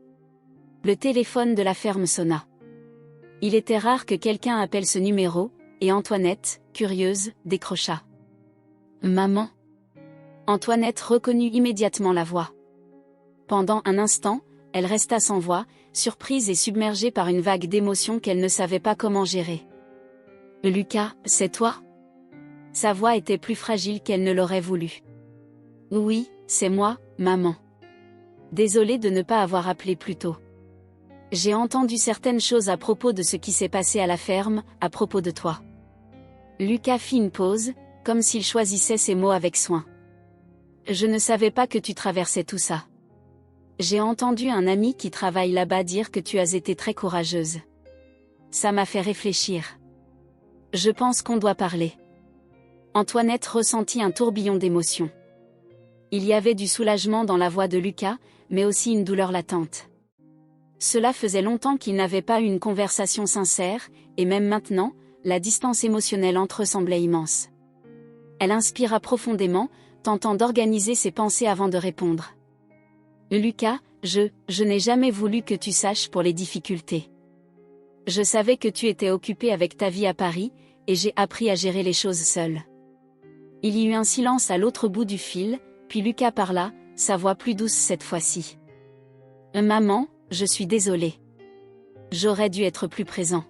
Le téléphone de la ferme sonna. Il était rare que quelqu'un appelle ce numéro, et Antoinette, curieuse, décrocha. « Maman !» Antoinette reconnut immédiatement la voix. Pendant un instant, elle resta sans voix, surprise et submergée par une vague d'émotions qu'elle ne savait pas comment gérer. « Lucas, c'est toi ?» Sa voix était plus fragile qu'elle ne l'aurait voulu. « Oui, c'est moi, maman. Désolée de ne pas avoir appelé plus tôt. J'ai entendu certaines choses à propos de ce qui s'est passé à la ferme, à propos de toi. » Lucas fit une pause, comme s'il choisissait ses mots avec soin. « Je ne savais pas que tu traversais tout ça. J'ai entendu un ami qui travaille là-bas dire que tu as été très courageuse. Ça m'a fait réfléchir. Je pense qu'on doit parler. » Antoinette ressentit un tourbillon d'émotions. Il y avait du soulagement dans la voix de Lucas, mais aussi une douleur latente. Cela faisait longtemps qu'ils n'avaient pas eu une conversation sincère, et même maintenant, la distance émotionnelle entre eux semblait immense. Elle inspira profondément, tentant d'organiser ses pensées avant de répondre. « Lucas, Je n'ai jamais voulu que tu saches pour les difficultés. Je savais que tu étais occupé avec ta vie à Paris, et j'ai appris à gérer les choses seule. » Il y eut un silence à l'autre bout du fil, puis Lucas parla, sa voix plus douce cette fois-ci. « Maman, je suis désolée. J'aurais dû être plus présent.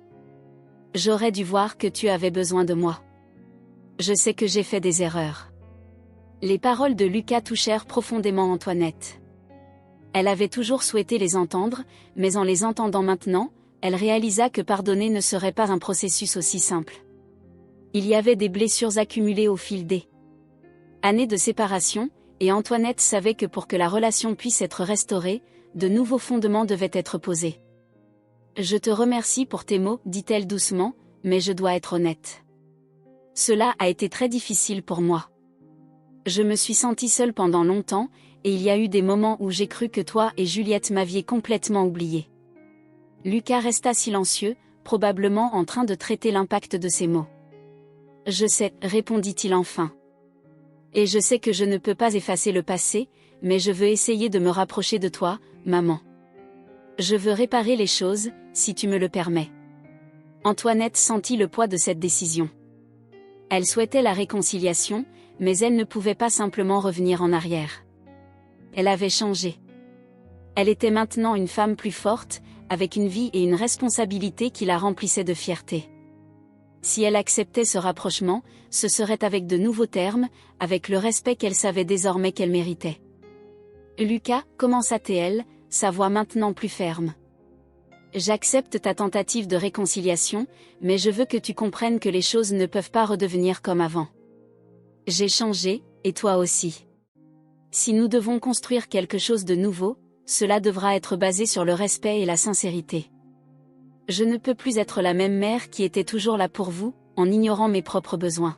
J'aurais dû voir que tu avais besoin de moi. Je sais que j'ai fait des erreurs. » Les paroles de Lucas touchèrent profondément Antoinette. Elle avait toujours souhaité les entendre, mais en les entendant maintenant, elle réalisa que pardonner ne serait pas un processus aussi simple. Il y avait des blessures accumulées au fil des années de séparation, et Antoinette savait que pour que la relation puisse être restaurée, de nouveaux fondements devaient être posés. « Je te remercie pour tes mots, dit-elle doucement, mais je dois être honnête. Cela a été très difficile pour moi. Je me suis sentie seule pendant longtemps, et il y a eu des moments où j'ai cru que toi et Juliette m'aviez complètement oubliée. » Lucas resta silencieux, probablement en train de traiter l'impact de ses mots. « Je sais, répondit-il enfin. Et je sais que je ne peux pas effacer le passé, mais je veux essayer de me rapprocher de toi, maman. Je veux réparer les choses, si tu me le permets. » Antoinette sentit le poids de cette décision. Elle souhaitait la réconciliation, mais elle ne pouvait pas simplement revenir en arrière. Elle avait changé. Elle était maintenant une femme plus forte, avec une vie et une responsabilité qui la remplissaient de fierté. Si elle acceptait ce rapprochement, ce serait avec de nouveaux termes, avec le respect qu'elle savait désormais qu'elle méritait. « Lucas, commença-t-elle, sa voix maintenant plus ferme. J'accepte ta tentative de réconciliation, mais je veux que tu comprennes que les choses ne peuvent pas redevenir comme avant. J'ai changé, et toi aussi. Si nous devons construire quelque chose de nouveau, cela devra être basé sur le respect et la sincérité. Je ne peux plus être la même mère qui était toujours là pour vous, en ignorant mes propres besoins.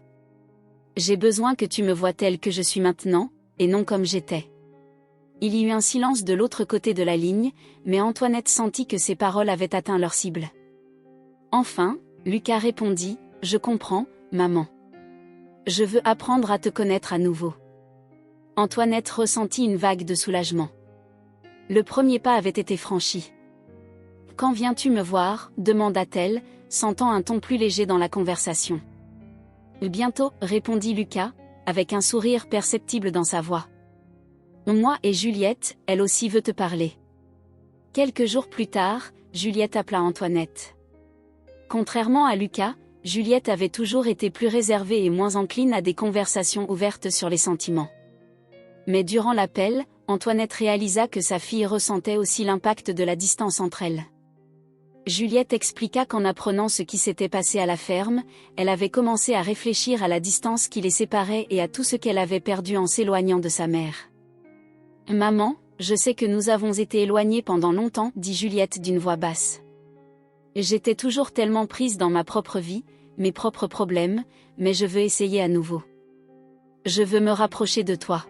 J'ai besoin que tu me vois telle que je suis maintenant, et non comme j'étais. » Il y eut un silence de l'autre côté de la ligne, mais Antoinette sentit que ses paroles avaient atteint leur cible. Enfin, Lucas répondit, « Je comprends, maman. Je veux apprendre à te connaître à nouveau. » Antoinette ressentit une vague de soulagement. Le premier pas avait été franchi. « Quand viens-tu me voir ?» demanda-t-elle, sentant un ton plus léger dans la conversation. « Bientôt, répondit Lucas, avec un sourire perceptible dans sa voix. « Moi et Juliette, elle aussi veut te parler. » Quelques jours plus tard, Juliette appela Antoinette. Contrairement à Lucas, Juliette avait toujours été plus réservée et moins encline à des conversations ouvertes sur les sentiments. Mais durant l'appel, Antoinette réalisa que sa fille ressentait aussi l'impact de la distance entre elles. Juliette expliqua qu'en apprenant ce qui s'était passé à la ferme, elle avait commencé à réfléchir à la distance qui les séparait et à tout ce qu'elle avait perdu en s'éloignant de sa mère. « Maman, je sais que nous avons été éloignés pendant longtemps, dit Juliette d'une voix basse. J'étais toujours tellement prise dans ma propre vie, mes propres problèmes, mais je veux essayer à nouveau. Je veux me rapprocher de toi.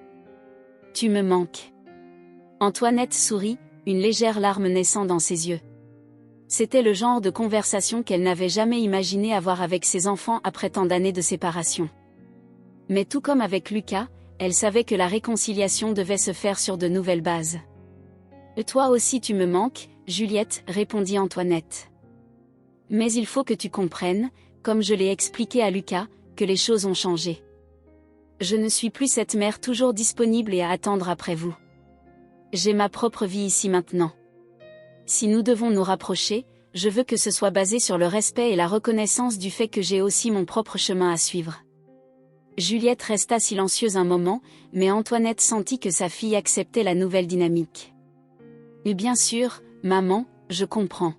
Tu me manques. » Antoinette sourit, une légère larme naissant dans ses yeux. C'était le genre de conversation qu'elle n'avait jamais imaginé avoir avec ses enfants après tant d'années de séparation. Mais tout comme avec Lucas, elle savait que la réconciliation devait se faire sur de nouvelles bases. « Toi aussi tu me manques, Juliette, répondit Antoinette. Mais il faut que tu comprennes, comme je l'ai expliqué à Lucas, que les choses ont changé. Je ne suis plus cette mère toujours disponible et à attendre après vous. J'ai ma propre vie ici maintenant. Si nous devons nous rapprocher, je veux que ce soit basé sur le respect et la reconnaissance du fait que j'ai aussi mon propre chemin à suivre. » Juliette resta silencieuse un moment, mais Antoinette sentit que sa fille acceptait la nouvelle dynamique. « Et bien sûr, maman, je comprends.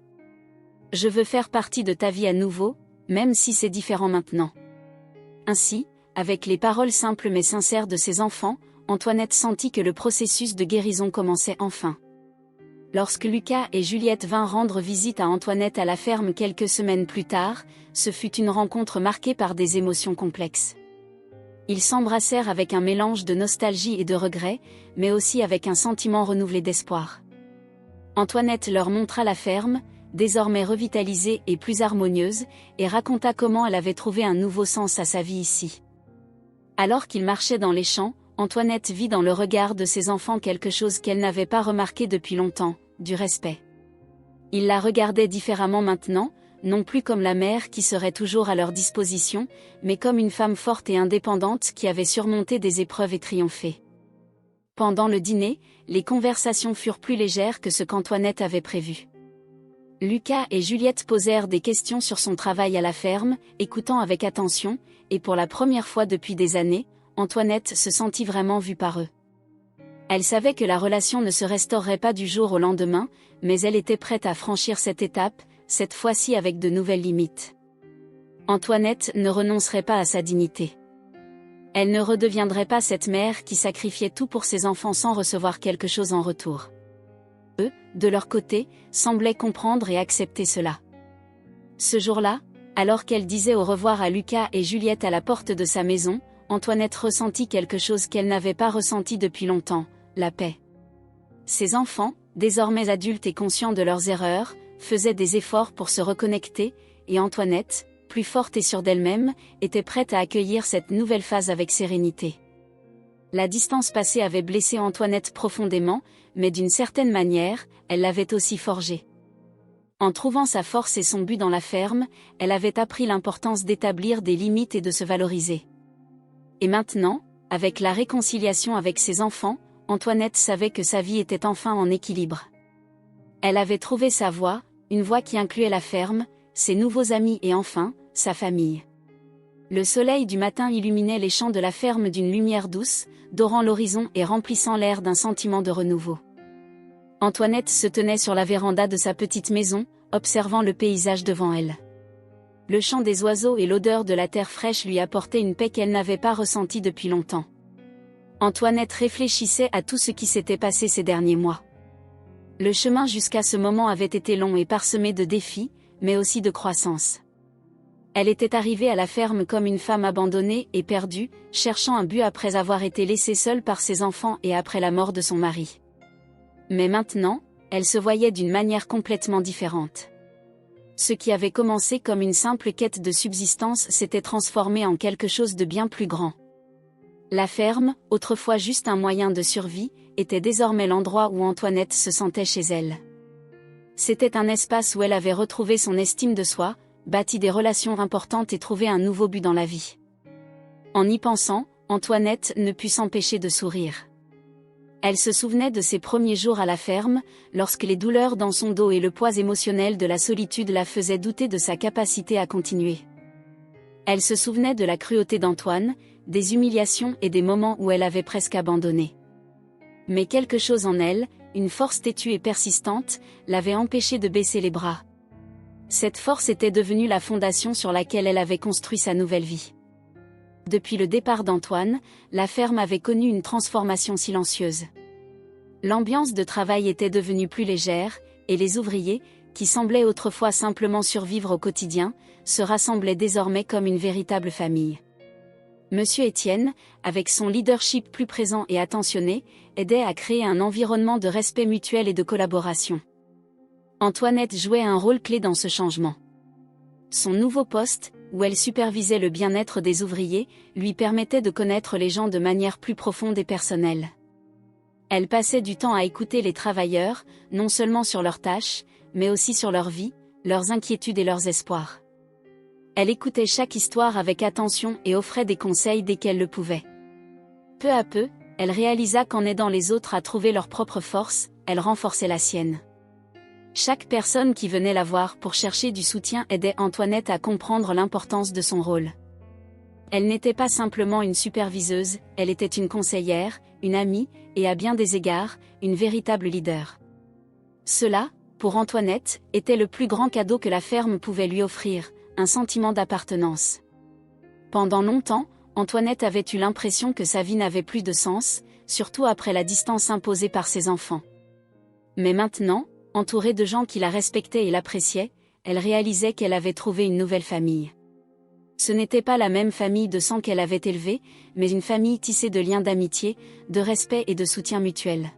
Je veux faire partie de ta vie à nouveau, même si c'est différent maintenant. » Ainsi, avec les paroles simples mais sincères de ses enfants, Antoinette sentit que le processus de guérison commençait enfin. Lorsque Lucas et Juliette vinrent rendre visite à Antoinette à la ferme quelques semaines plus tard, ce fut une rencontre marquée par des émotions complexes. Ils s'embrassèrent avec un mélange de nostalgie et de regret, mais aussi avec un sentiment renouvelé d'espoir. Antoinette leur montra la ferme, désormais revitalisée et plus harmonieuse, et raconta comment elle avait trouvé un nouveau sens à sa vie ici. Alors qu'ils marchaient dans les champs, Antoinette vit dans le regard de ses enfants quelque chose qu'elle n'avait pas remarqué depuis longtemps, du respect. Ils la regardaient différemment maintenant, non plus comme la mère qui serait toujours à leur disposition, mais comme une femme forte et indépendante qui avait surmonté des épreuves et triomphé. Pendant le dîner, les conversations furent plus légères que ce qu'Antoinette avait prévu. Lucas et Juliette posèrent des questions sur son travail à la ferme, écoutant avec attention, et pour la première fois depuis des années, Antoinette se sentit vraiment vue par eux. Elle savait que la relation ne se restaurerait pas du jour au lendemain, mais elle était prête à franchir cette étape, cette fois-ci avec de nouvelles limites. Antoinette ne renoncerait pas à sa dignité. Elle ne redeviendrait pas cette mère qui sacrifiait tout pour ses enfants sans recevoir quelque chose en retour. Eux, de leur côté, semblaient comprendre et accepter cela. Ce jour-là, alors qu'elle disait au revoir à Lucas et Juliette à la porte de sa maison, Antoinette ressentit quelque chose qu'elle n'avait pas ressenti depuis longtemps, la paix. Ses enfants, désormais adultes et conscients de leurs erreurs, faisaient des efforts pour se reconnecter, et Antoinette, plus forte et sûre d'elle-même, était prête à accueillir cette nouvelle phase avec sérénité. La distance passée avait blessé Antoinette profondément, mais d'une certaine manière, elle l'avait aussi forgée. En trouvant sa force et son but dans la ferme, elle avait appris l'importance d'établir des limites et de se valoriser. Et maintenant, avec la réconciliation avec ses enfants, Antoinette savait que sa vie était enfin en équilibre. Elle avait trouvé sa voie, une voie qui incluait la ferme, ses nouveaux amis et enfin, sa famille. Le soleil du matin illuminait les champs de la ferme d'une lumière douce, dorant l'horizon et remplissant l'air d'un sentiment de renouveau. Antoinette se tenait sur la véranda de sa petite maison, observant le paysage devant elle. Le chant des oiseaux et l'odeur de la terre fraîche lui apportaient une paix qu'elle n'avait pas ressentie depuis longtemps. Antoinette réfléchissait à tout ce qui s'était passé ces derniers mois. Le chemin jusqu'à ce moment avait été long et parsemé de défis, mais aussi de croissance. Elle était arrivée à la ferme comme une femme abandonnée et perdue, cherchant un but après avoir été laissée seule par ses enfants et après la mort de son mari. Mais maintenant, elle se voyait d'une manière complètement différente. Ce qui avait commencé comme une simple quête de subsistance s'était transformé en quelque chose de bien plus grand. La ferme, autrefois juste un moyen de survie, était désormais l'endroit où Antoinette se sentait chez elle. C'était un espace où elle avait retrouvé son estime de soi, bâti des relations importantes et trouvé un nouveau but dans la vie. En y pensant, Antoinette ne put s'empêcher de sourire. Elle se souvenait de ses premiers jours à la ferme, lorsque les douleurs dans son dos et le poids émotionnel de la solitude la faisaient douter de sa capacité à continuer. Elle se souvenait de la cruauté d'Antoine, des humiliations et des moments où elle avait presque abandonné. Mais quelque chose en elle, une force têtue et persistante, l'avait empêchée de baisser les bras. Cette force était devenue la fondation sur laquelle elle avait construit sa nouvelle vie. Depuis le départ d'Antoine, la ferme avait connu une transformation silencieuse. L'ambiance de travail était devenue plus légère, et les ouvriers, qui semblaient autrefois simplement survivre au quotidien, se rassemblaient désormais comme une véritable famille. Monsieur Étienne, avec son leadership plus présent et attentionné, aidait à créer un environnement de respect mutuel et de collaboration. Antoinette jouait un rôle clé dans ce changement. Son nouveau poste, où elle supervisait le bien-être des ouvriers, lui permettait de connaître les gens de manière plus profonde et personnelle. Elle passait du temps à écouter les travailleurs, non seulement sur leurs tâches, mais aussi sur leur vie, leurs inquiétudes et leurs espoirs. Elle écoutait chaque histoire avec attention et offrait des conseils dès qu'elle le pouvait. Peu à peu, elle réalisa qu'en aidant les autres à trouver leur propre force, elle renforçait la sienne. Chaque personne qui venait la voir pour chercher du soutien aidait Antoinette à comprendre l'importance de son rôle. Elle n'était pas simplement une superviseuse, elle était une conseillère, une amie, et à bien des égards, une véritable leader. Cela, pour Antoinette, était le plus grand cadeau que la ferme pouvait lui offrir, un sentiment d'appartenance. Pendant longtemps, Antoinette avait eu l'impression que sa vie n'avait plus de sens, surtout après la distance imposée par ses enfants. Mais maintenant, entourée de gens qui la respectaient et l'appréciaient, elle réalisait qu'elle avait trouvé une nouvelle famille. Ce n'était pas la même famille de sang qu'elle avait élevée, mais une famille tissée de liens d'amitié, de respect et de soutien mutuel.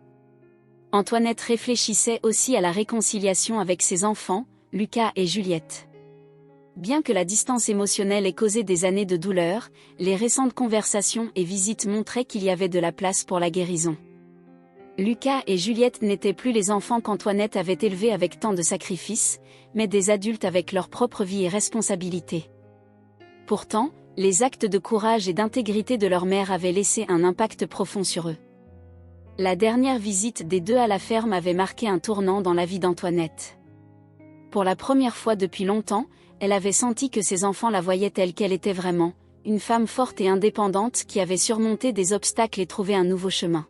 Antoinette réfléchissait aussi à la réconciliation avec ses enfants, Lucas et Juliette. Bien que la distance émotionnelle ait causé des années de douleur, les récentes conversations et visites montraient qu'il y avait de la place pour la guérison. Lucas et Juliette n'étaient plus les enfants qu'Antoinette avait élevés avec tant de sacrifices, mais des adultes avec leur propre vie et responsabilités. Pourtant, les actes de courage et d'intégrité de leur mère avaient laissé un impact profond sur eux. La dernière visite des deux à la ferme avait marqué un tournant dans la vie d'Antoinette. Pour la première fois depuis longtemps, elle avait senti que ses enfants la voyaient telle qu'elle était vraiment, une femme forte et indépendante qui avait surmonté des obstacles et trouvé un nouveau chemin.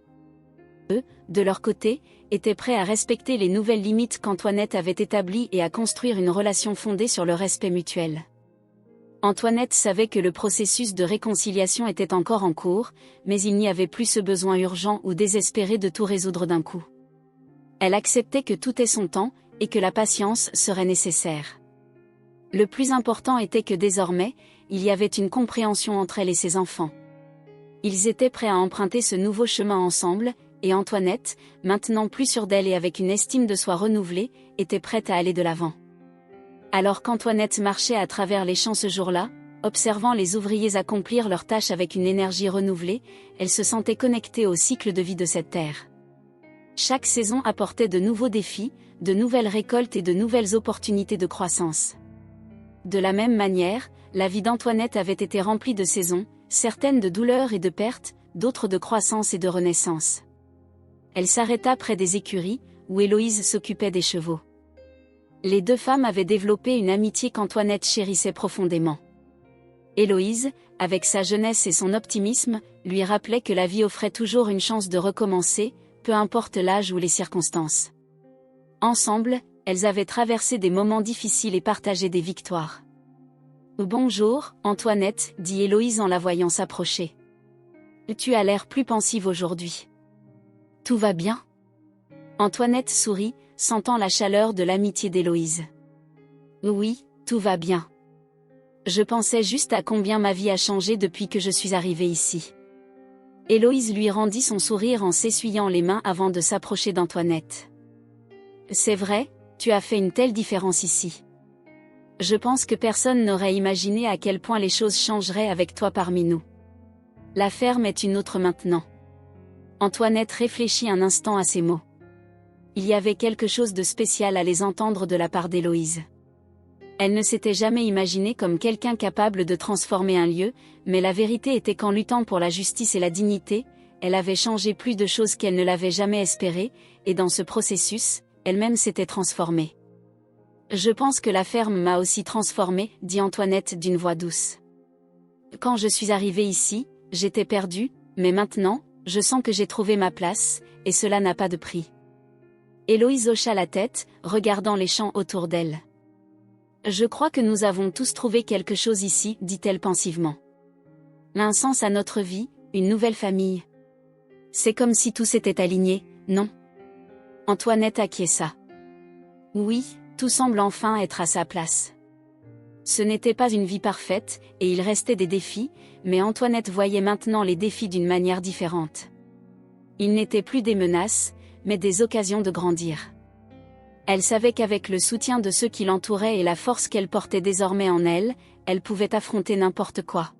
Eux, de leur côté, étaient prêts à respecter les nouvelles limites qu'Antoinette avait établies et à construire une relation fondée sur le respect mutuel. Antoinette savait que le processus de réconciliation était encore en cours, mais il n'y avait plus ce besoin urgent ou désespéré de tout résoudre d'un coup. Elle acceptait que tout ait son temps, et que la patience serait nécessaire. Le plus important était que désormais, il y avait une compréhension entre elle et ses enfants. Ils étaient prêts à emprunter ce nouveau chemin ensemble, et Antoinette, maintenant plus sûre d'elle et avec une estime de soi renouvelée, était prête à aller de l'avant. Alors qu'Antoinette marchait à travers les champs ce jour-là, observant les ouvriers accomplir leurs tâches avec une énergie renouvelée, elle se sentait connectée au cycle de vie de cette terre. Chaque saison apportait de nouveaux défis, de nouvelles récoltes et de nouvelles opportunités de croissance. De la même manière, la vie d'Antoinette avait été remplie de saisons, certaines de douleurs et de pertes, d'autres de croissance et de renaissance. Elle s'arrêta près des écuries, où Héloïse s'occupait des chevaux. Les deux femmes avaient développé une amitié qu'Antoinette chérissait profondément. Héloïse, avec sa jeunesse et son optimisme, lui rappelait que la vie offrait toujours une chance de recommencer, peu importe l'âge ou les circonstances. Ensemble, elles avaient traversé des moments difficiles et partagé des victoires. « Bonjour, Antoinette, dit Héloïse en la voyant s'approcher. Tu as l'air plus pensive aujourd'hui. Tout va bien ? Antoinette sourit, sentant la chaleur de l'amitié d'Héloïse. Oui, tout va bien. Je pensais juste à combien ma vie a changé depuis que je suis arrivée ici. Héloïse lui rendit son sourire en s'essuyant les mains avant de s'approcher d'Antoinette. C'est vrai, tu as fait une telle différence ici. Je pense que personne n'aurait imaginé à quel point les choses changeraient avec toi parmi nous. La ferme est une autre maintenant. Antoinette réfléchit un instant à ces mots. Il y avait quelque chose de spécial à les entendre de la part d'Héloïse. Elle ne s'était jamais imaginée comme quelqu'un capable de transformer un lieu, mais la vérité était qu'en luttant pour la justice et la dignité, elle avait changé plus de choses qu'elle ne l'avait jamais espéré, et dans ce processus, elle-même s'était transformée. Je pense que la ferme m'a aussi transformée, dit Antoinette d'une voix douce. Quand je suis arrivée ici, j'étais perdue, mais maintenant, je sens que j'ai trouvé ma place, et cela n'a pas de prix. Héloïse hocha la tête, regardant les champs autour d'elle. Je crois que nous avons tous trouvé quelque chose ici, dit-elle pensivement. Un sens à notre vie, une nouvelle famille. C'est comme si tout s'était aligné, non ? Antoinette acquiesça. Oui, tout semble enfin être à sa place. Ce n'était pas une vie parfaite, et il restait des défis, mais Antoinette voyait maintenant les défis d'une manière différente. Ils n'étaient plus des menaces, mais des occasions de grandir. Elle savait qu'avec le soutien de ceux qui l'entouraient et la force qu'elle portait désormais en elle, elle pouvait affronter n'importe quoi.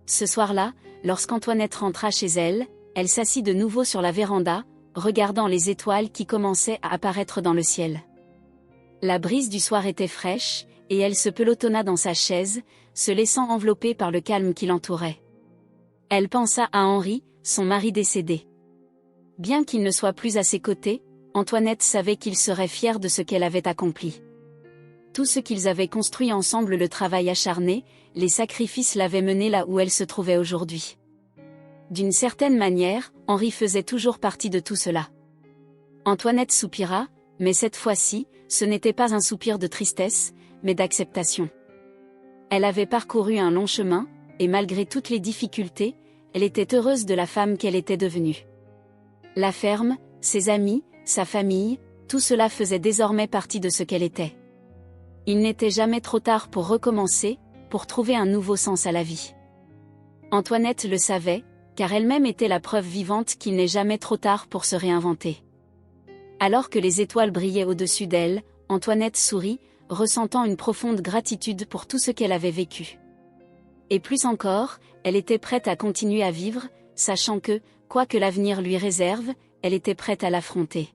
Ce soir-là, lorsqu'Antoinette rentra chez elle, elle s'assit de nouveau sur la véranda, regardant les étoiles qui commençaient à apparaître dans le ciel. La brise du soir était fraîche, et elle se pelotonna dans sa chaise, se laissant envelopper par le calme qui l'entourait. Elle pensa à Henri, son mari décédé. Bien qu'il ne soit plus à ses côtés, Antoinette savait qu'il serait fier de ce qu'elle avait accompli. Tout ce qu'ils avaient construit ensemble, le travail acharné, les sacrifices l'avaient menée là où elle se trouvait aujourd'hui. D'une certaine manière, Henri faisait toujours partie de tout cela. Antoinette soupira, mais cette fois-ci, ce n'était pas un soupir de tristesse, mais d'acceptation. Elle avait parcouru un long chemin, et malgré toutes les difficultés, elle était heureuse de la femme qu'elle était devenue. La ferme, ses amis, sa famille, tout cela faisait désormais partie de ce qu'elle était. Il n'était jamais trop tard pour recommencer, pour trouver un nouveau sens à la vie. Antoinette le savait, car elle-même était la preuve vivante qu'il n'est jamais trop tard pour se réinventer. Alors que les étoiles brillaient au-dessus d'elle, Antoinette sourit, ressentant une profonde gratitude pour tout ce qu'elle avait vécu. Et plus encore, elle était prête à continuer à vivre, sachant que, quoi que l'avenir lui réserve, elle était prête à l'affronter.